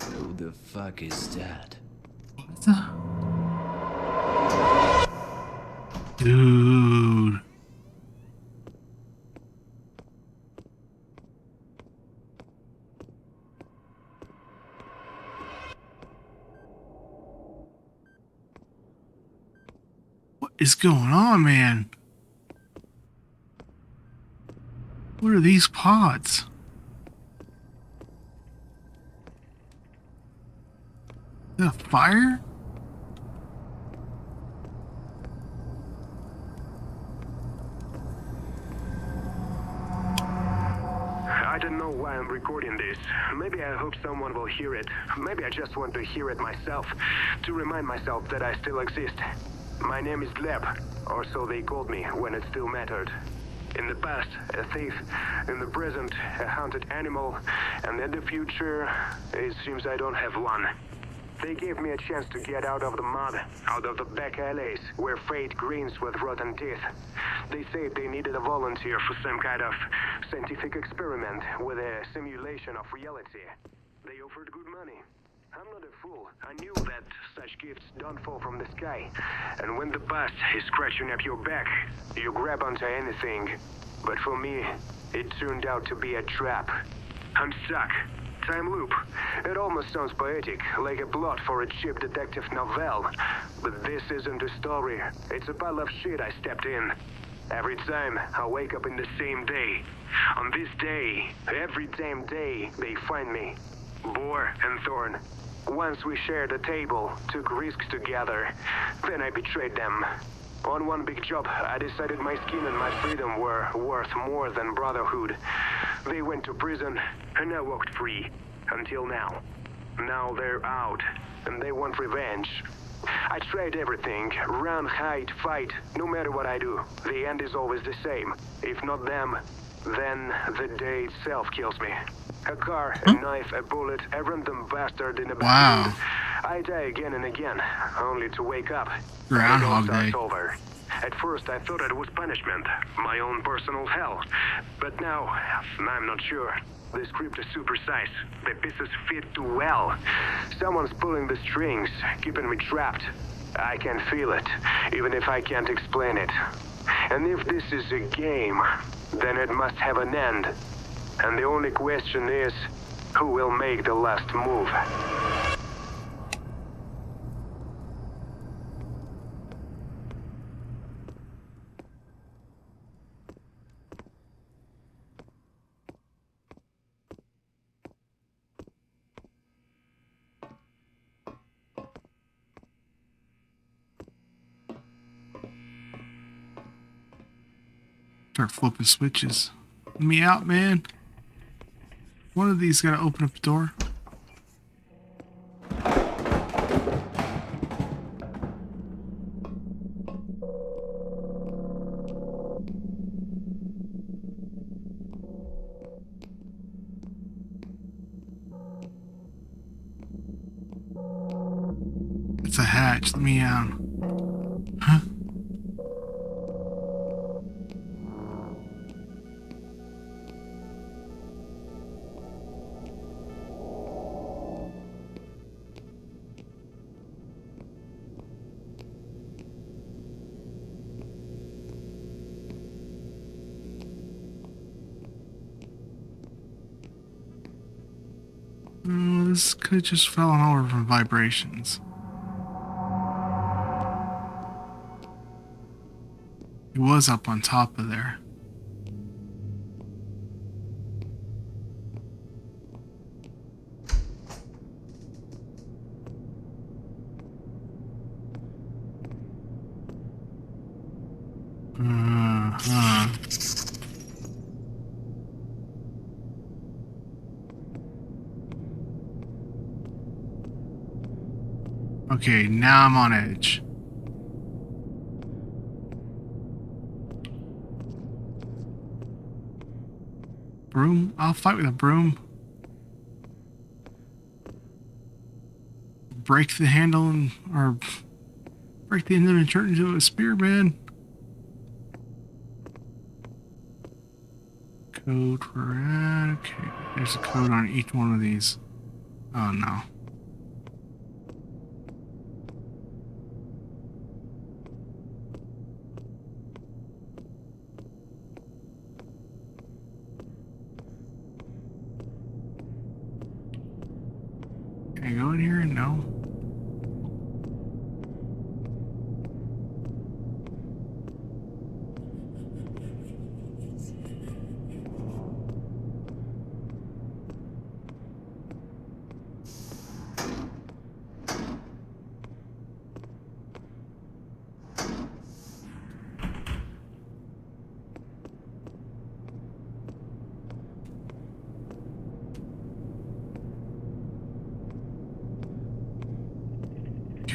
Who the fuck is that? What the? Dude. What is going on, man? What are these pods? The fire? know why I'm recording this. Maybe I hope someone will hear it. Maybe I just want to hear it myself, to remind myself that I still exist. My name is Gleb, or so they called me when it still mattered. In the past, a thief. In the present, a hunted animal. And in the future, it seems I don't have one. They gave me a chance to get out of the mud, out of the back alleys, where fate grins with rotten teeth. They said they needed a volunteer for some kind of scientific experiment with a simulation of reality. They offered good money. I'm not a fool. I knew that such gifts don't fall from the sky. And when the past is scratching up your back, you grab onto anything. But for me, it turned out to be a trap. I'm stuck. Time loop. It almost sounds poetic, like a plot for a cheap detective novel. But this isn't a story. It's a pile of shit I stepped in. Every time, I wake up in the same day. On this day, every damn day, they find me. Boar and Thorn. Once we shared a table, took risks together. Then I betrayed them. On one big job, I decided my skin and my freedom were worth more than brotherhood. They went to prison, and I walked free. Until now. Now they're out, and they want revenge. I tried everything. Run, hide, fight. No matter what I do, the end is always the same. If not them, then the day itself kills me. A car, a knife, a bullet, a random bastard in a Wow. bathroom. I die again and again, only to wake up. Groundhog It all Day. starts over. At first I thought it was punishment, my own personal hell. But now, I'm not sure. The script is supersized. The pieces fit too well. Someone's pulling the strings, keeping me trapped. I can feel it, even if I can't explain it. And if this is a game, then it must have an end. And the only question is, who will make the last move? Start flipping switches. Let me out, man. One of these gotta open up the door. It's a hatch. Let me out. Huh? This could just fallen over from vibrations. It was up on top of there. Okay, now I'm on edge. Broom? I'll fight with a broom. Break the handle and, or break the end of it and turn it into a spearman. Code for that. Okay, there's a code on each one of these. Oh no. Can I go in here? No.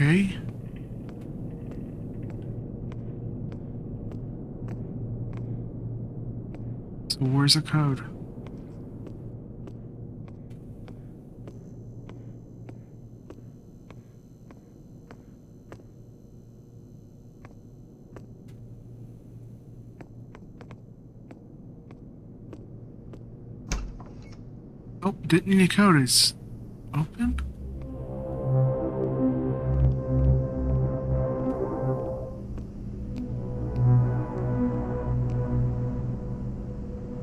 Okay. So where's the code? Oh, didn't need a code. It's open?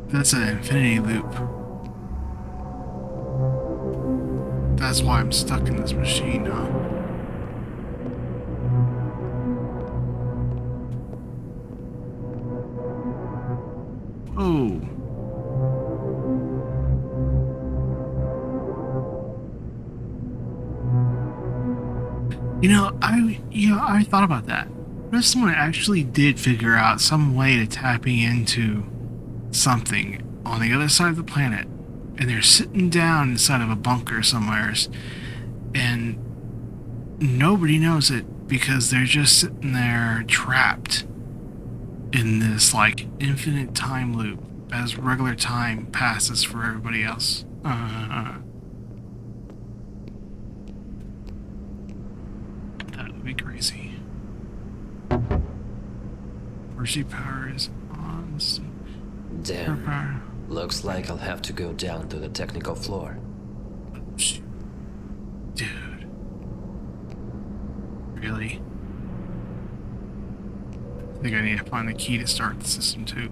That's an infinity loop. That's why I'm stuck in this machine, huh? Oh. I thought about that. What if someone actually did figure out some way to tapping into something on the other side of the planet, and they're sitting down inside of a bunker somewhere, and nobody knows it because they're just sitting there trapped in this like infinite time loop as regular time passes for everybody else. That would be crazy. Mercy power is on. Damn. Looks like I'll have to go down to the technical floor. Dude. Really? I think I need to find the key to start the system too.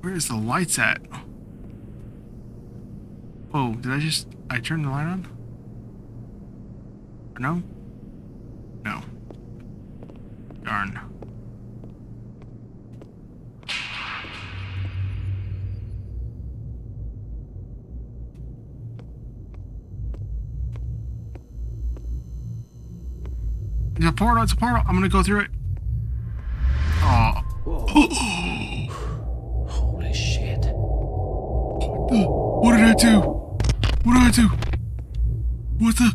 Where's the lights at? Oh, did I turn the light on? Or no? No. Darn. It's a portal, it's a portal. I'm gonna go through it. Oh. Holy shit. What did I do? What did I do? What the?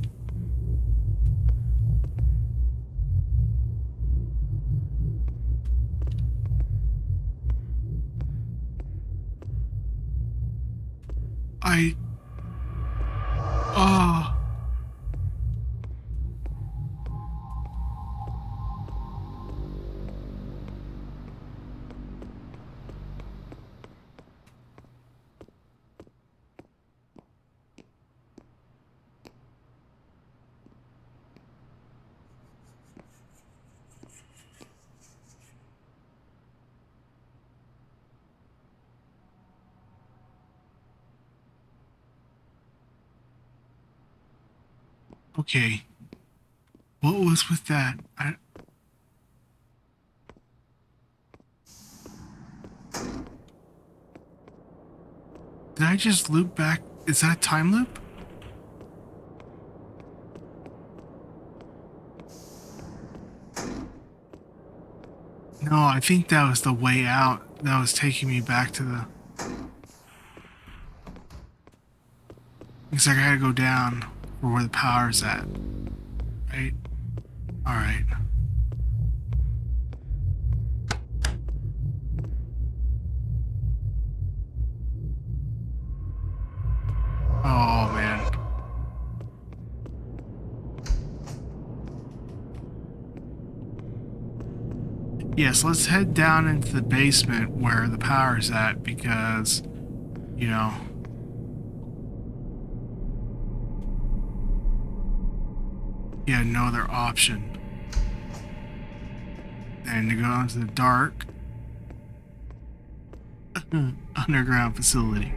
Okay. What was with that? Did I just loop back? Is that a time loop? No, I think that was the way out. That was taking me back to the... Looks like I gotta go down for where the power's at. Right? Alright. Oh, man. Yes, let's head down into the basement where the power's at because, you know... Yeah, no other option than to go into the dark underground facility.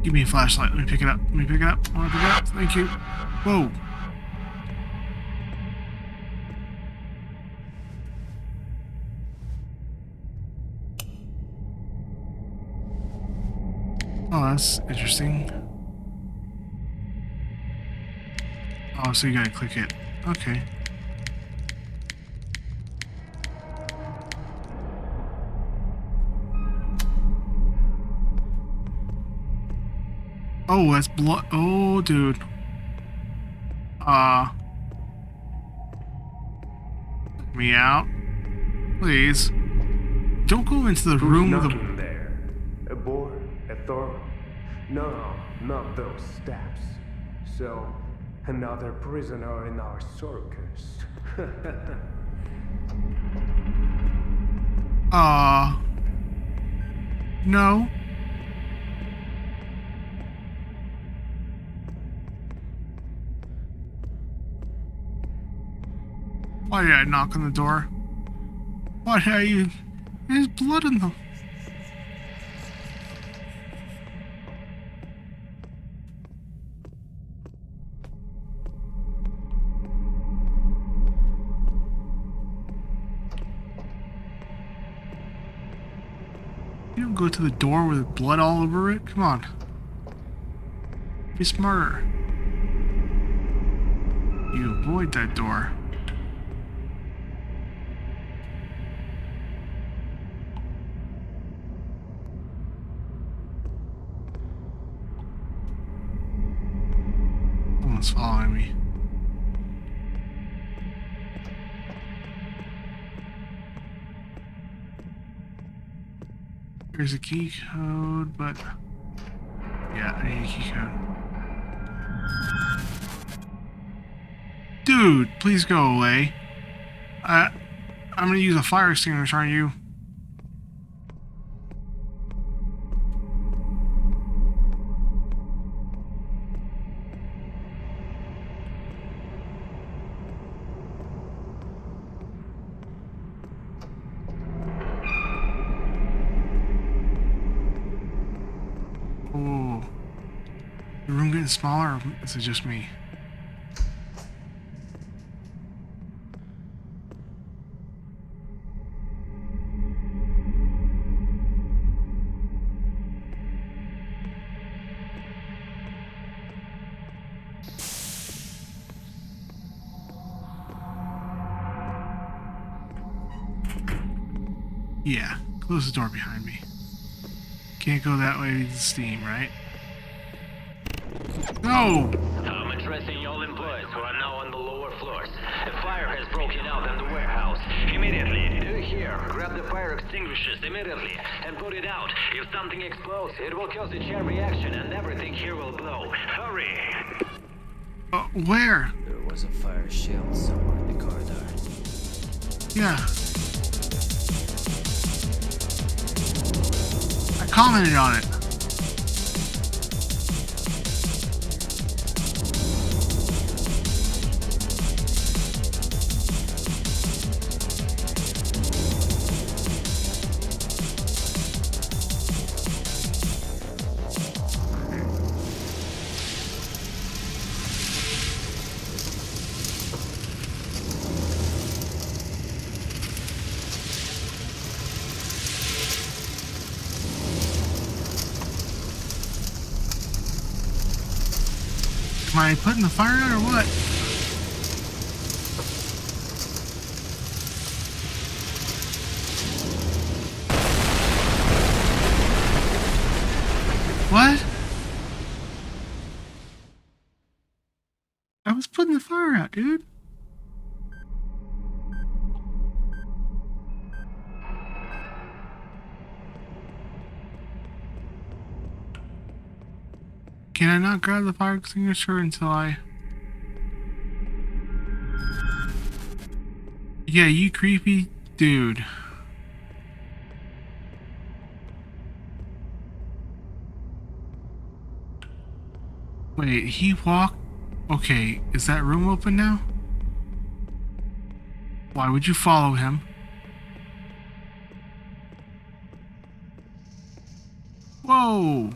Give me a flashlight. Let me pick it up. Let me pick it up. I want to pick it up. Thank you. Whoa. Oh, that's interesting. Oh, so you gotta click it. Okay. Oh, that's blood. Oh, dude. Let me out. Please. Don't go into the room with knocking there? A boar? A thorn? No, not those steps. So, another prisoner in our circus. No. Why did I knock on the door? Why did I... There's blood in them. You don't go to the door with blood all over it? Come on. Be smarter. You avoid that door. Someone's following me. There's a key code, but yeah, I need a key code. Dude, please go away. I'm gonna use a fire extinguisher on you. Oh, the room getting smaller, or is it just me? Yeah, close the door behind me. Can't go that way with the steam, right? No! I'm addressing all employees who are now on the lower floors. A fire has broken out in the warehouse. Immediately, do you hear? Grab the fire extinguishers immediately and put it out. If something explodes, it will cause a chain reaction and everything here will blow. Hurry! Where? There was a fire shield somewhere in the corridor. Yeah. I commented on it. Am I putting the fire out or what? What? I was putting the fire out, dude. Can I not grab the fire extinguisher until I... Yeah, you creepy dude. Wait, he walked... Okay, is that room open now? Why would you follow him? Whoa!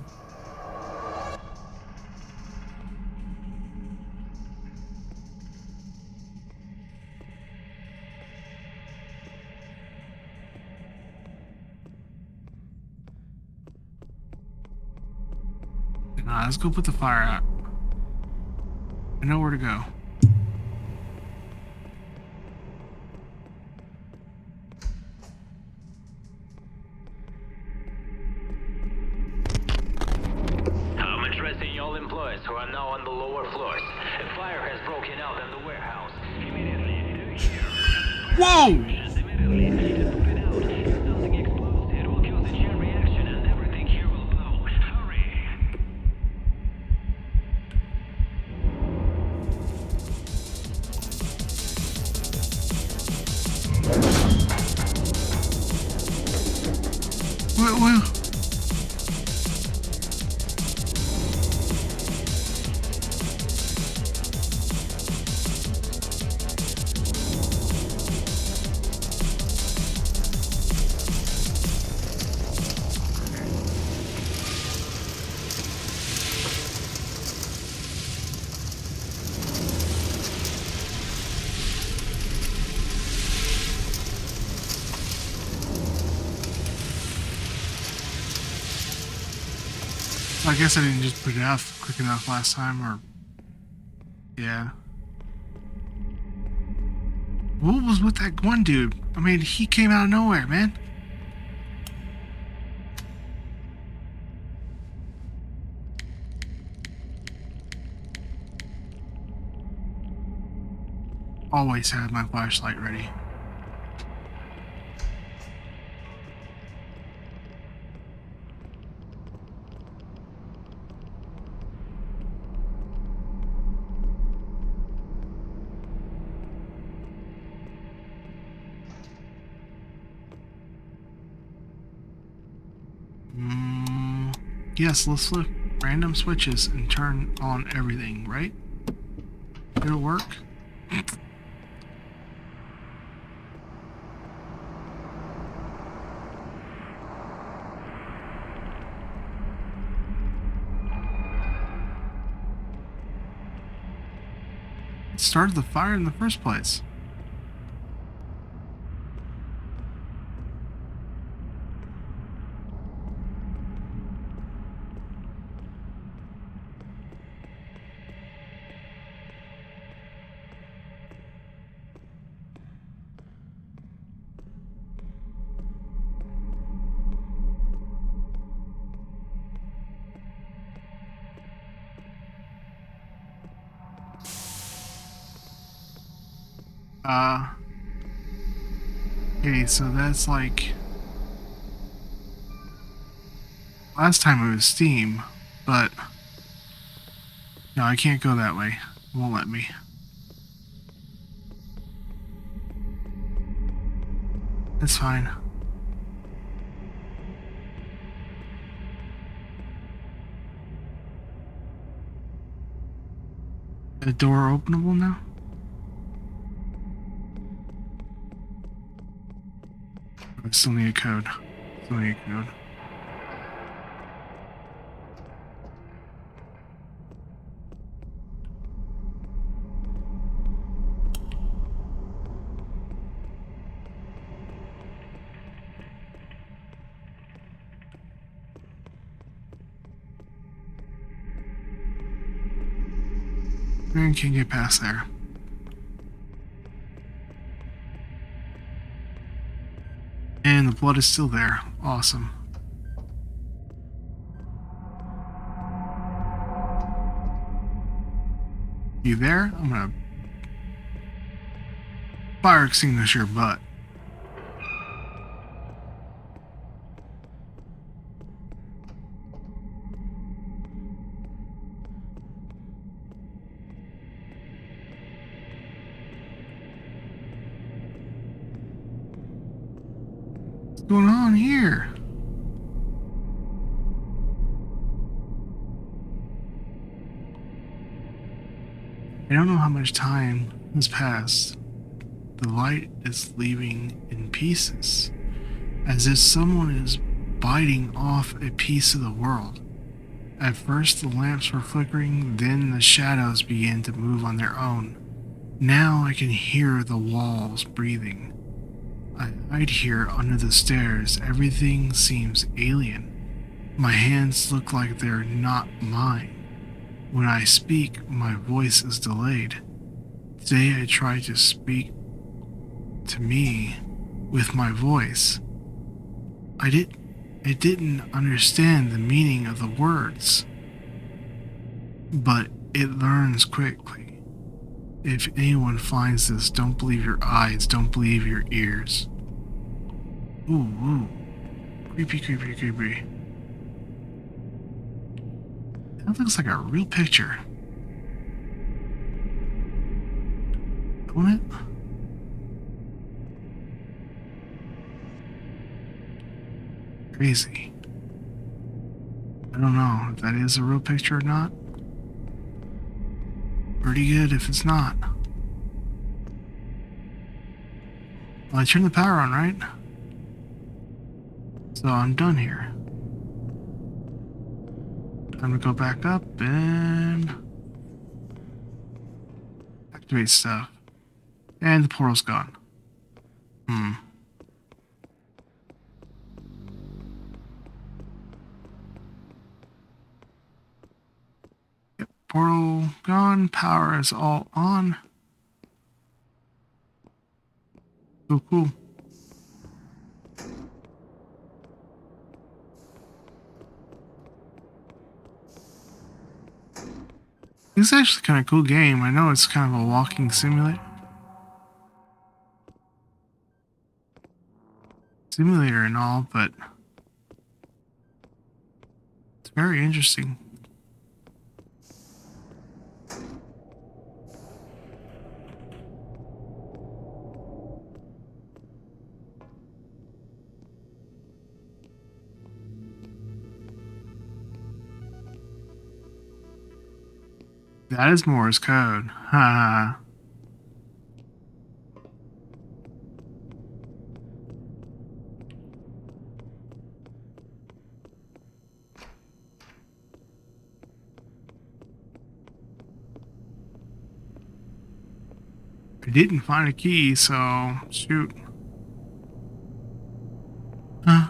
Nah, let's go put the fire out. I know where to go. explosionists who are now on the lower floors. A fire has broken out in the warehouse. Immediately, Whoa! immediately, put it out. If something explodes, it will cause a chain reaction and everything here will blow. Hurry! Well. I guess I didn't just put it out quick enough last time, or... Yeah. What was with that one dude? I mean, he came out of nowhere, man. Always have my flashlight ready. Yes, let's flip random switches and turn on everything, right? It'll work. It started the fire in the first place. Okay, so that's like... Last time it was Steam, but... No, I can't go that way. It won't let me. That's fine. The door openable now? I still need a code. Still need a code. I can't get past there. And the blood is still there. Awesome. You there? I'm gonna fire extinguish your butt. What's going on here? I don't know how much time has passed. The light is leaving in pieces, as if someone is biting off a piece of the world. At first the lamps were flickering, then the shadows began to move on their own. Now I can hear the walls breathing. I hide here under the stairs. Everything seems alien. My hands look like they're not mine. When I speak, my voice is delayed. Today I try to speak to me with my voice. I didn't understand the meaning of the words. but it learns quickly. If anyone finds this, don't believe your eyes, don't believe your ears. Ooh, ooh. Creepy, creepy, creepy. That looks like a real picture. Don't it? Crazy. I don't know if that is a real picture or not. Pretty good if it's not. Well, I turned the power on, right? So I'm done here. Time to go back up and activate stuff. And the portal's gone. Yep, portal gone. Power is all on. So cool. It's actually kind of cool game. I know it's kind of a walking simulator. Simulator and all, but it's very interesting. That is Morse code. Ha. I didn't find a key, so shoot. Huh?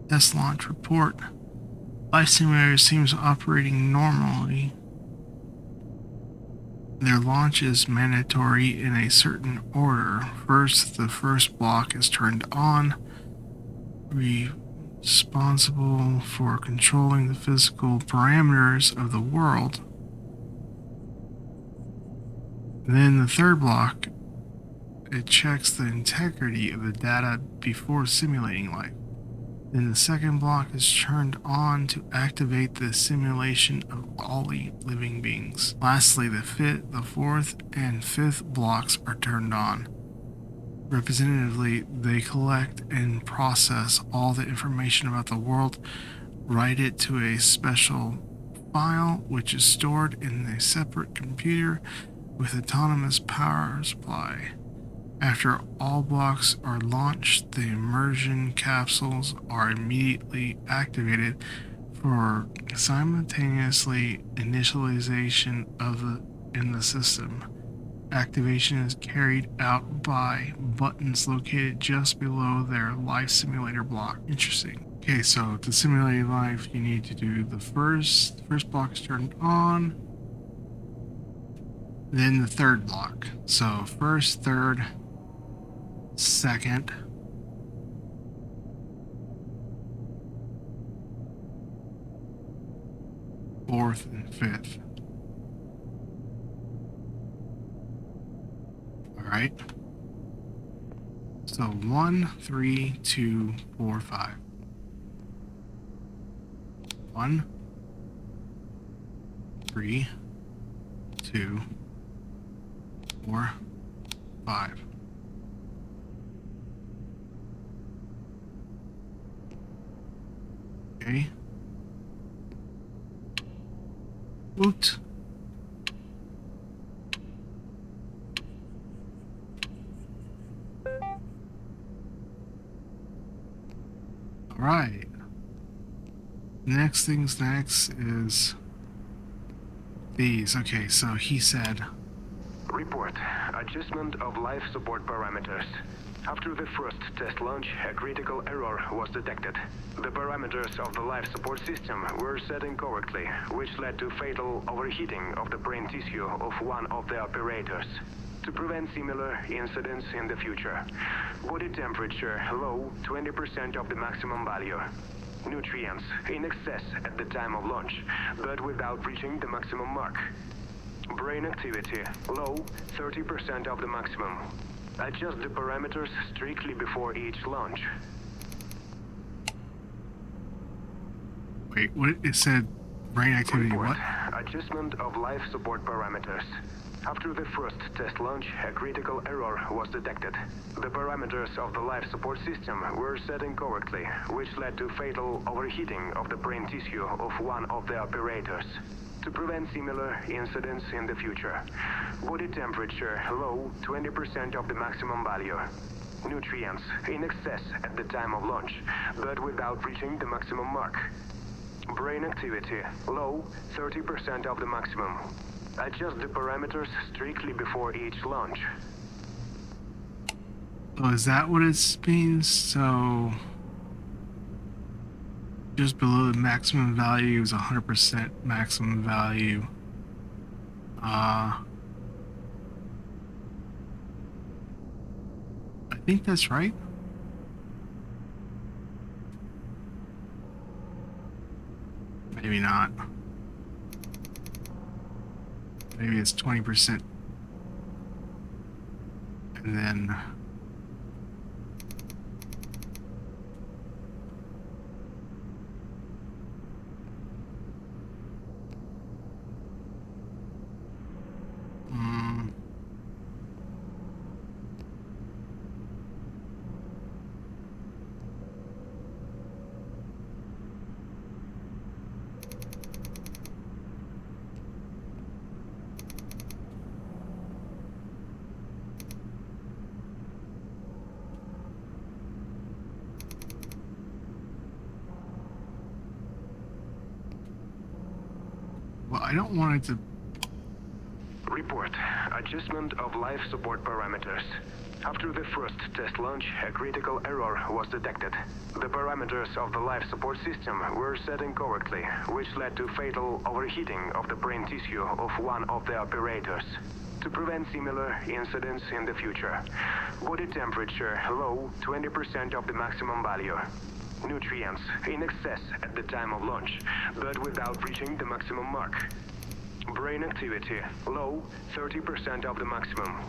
Test launch report. Life simulator seems operating normally. Their launch is mandatory in a certain order. First, the first block is turned on. Responsible for controlling the physical parameters of the world. Then the third block, it checks the integrity of the data before simulating life. Then the second block is turned on to activate the simulation of all living beings. Lastly, the fourth and fifth blocks are turned on. Representatively, they collect and process all the information about the world, write it to a special file, which is stored in a separate computer with autonomous power supply. After all blocks are launched, the immersion capsules are immediately activated for simultaneously initialization in the system. Activation is carried out by buttons located just below their life simulator block. Interesting. Okay, so to simulate life, you need to do the first block is turned on, then the third block. So first, third, second, fourth, and fifth. Alright. So 1, 3, 2, 4, 5. 1, 3, 2, 4, 5. Okay. Woot. Alright. Next is these. Okay, so he said. Report. Adjustment of life support parameters. After the first test launch, a critical error was detected. The parameters of the life support system were set incorrectly, which led to fatal overheating of the brain tissue of one of the operators. To prevent similar incidents in the future, body temperature low, 20% of the maximum value. Nutrients in excess at the time of launch, but without reaching the maximum mark. Brain activity low, 30% of the maximum. Adjust the parameters strictly before each launch. Wait, what? It said brain activity, Report. what? Adjustment of life support parameters. After the first test launch, a critical error was detected. The parameters of the life support system were set incorrectly, which led to fatal overheating of the brain tissue of one of the operators. To prevent similar incidents in the future, body temperature low, 20% of the maximum value. Nutrients in excess at the time of launch, but without reaching the maximum mark. Brain activity low, 30% of the maximum. Adjust the parameters strictly before each launch. Oh, is that what it means? So just below the maximum value is 100% maximum value. I think that's right. Maybe not. Maybe it's 20%. And then well, I don't want it to. Report. Adjustment of life support parameters. After the first test launch, a critical error was detected. The parameters of the life support system were set incorrectly, which led to fatal overheating of the brain tissue of one of the operators. To prevent similar incidents in the future, body temperature low, 20% of the maximum value. Nutrients in excess at the time of launch, but without reaching the maximum mark. Brain activity low, 30% of the maximum.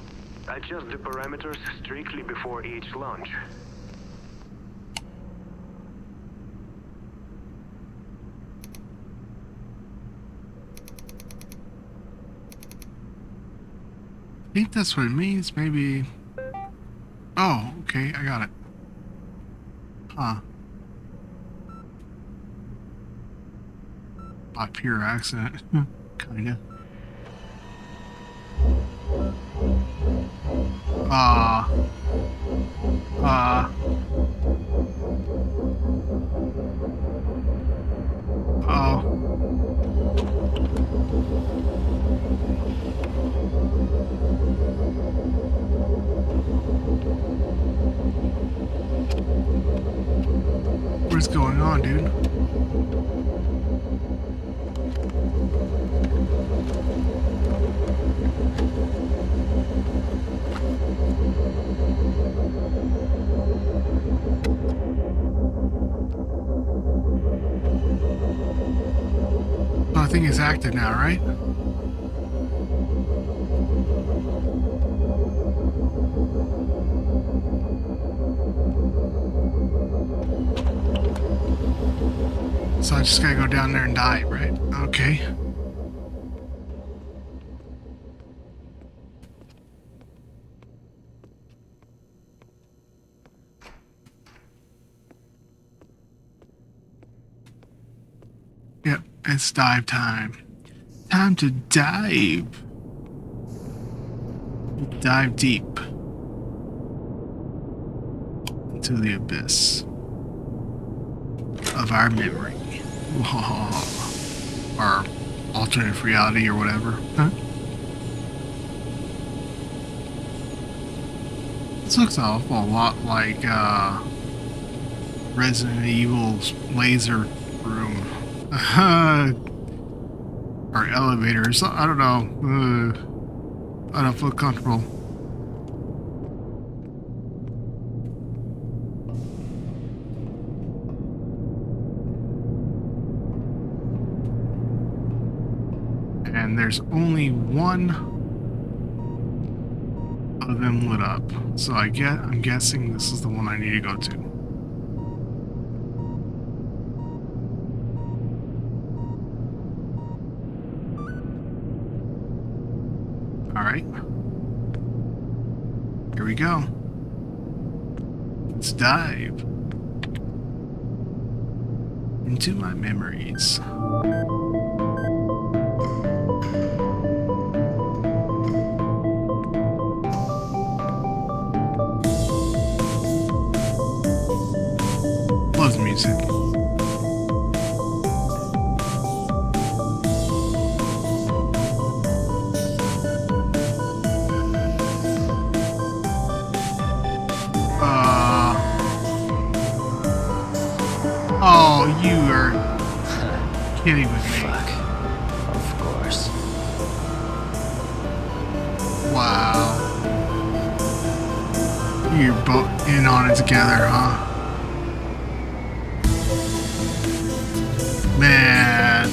Adjust the parameters strictly before each launch. I think that's what it means. Maybe. Oh, okay, I got it. Huh. By pure accident. Kinda. Oh. What's going on, dude? Oh, I think it's active now, right? So I just gotta go down there and die, right? Okay. Yep, it's dive time. Time to dive. Dive deep into the abyss of our memory. Or alternate reality or whatever. Huh? This looks an awful lot like Resident Evil's laser room. Or elevators. I don't know. I don't feel comfortable. and there's only one of them lit up. So I'm guessing this is the one I need to go to. All right. Here we go. Let's dive into my memories. Love the music. Oh, you are kidding with me. Fuck. Of course. Wow. You're both in on it together, huh? Man.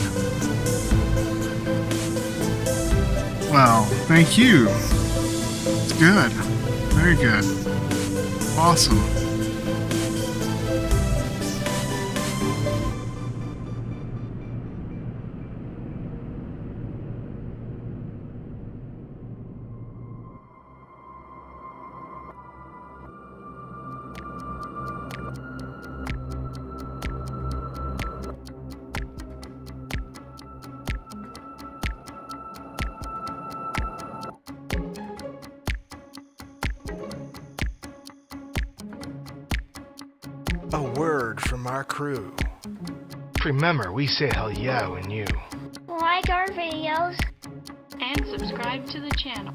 Well, thank you. It's good. Very good. Awesome. A word from our crew. Remember, we say hell yeah when you like our videos and subscribe to the channel.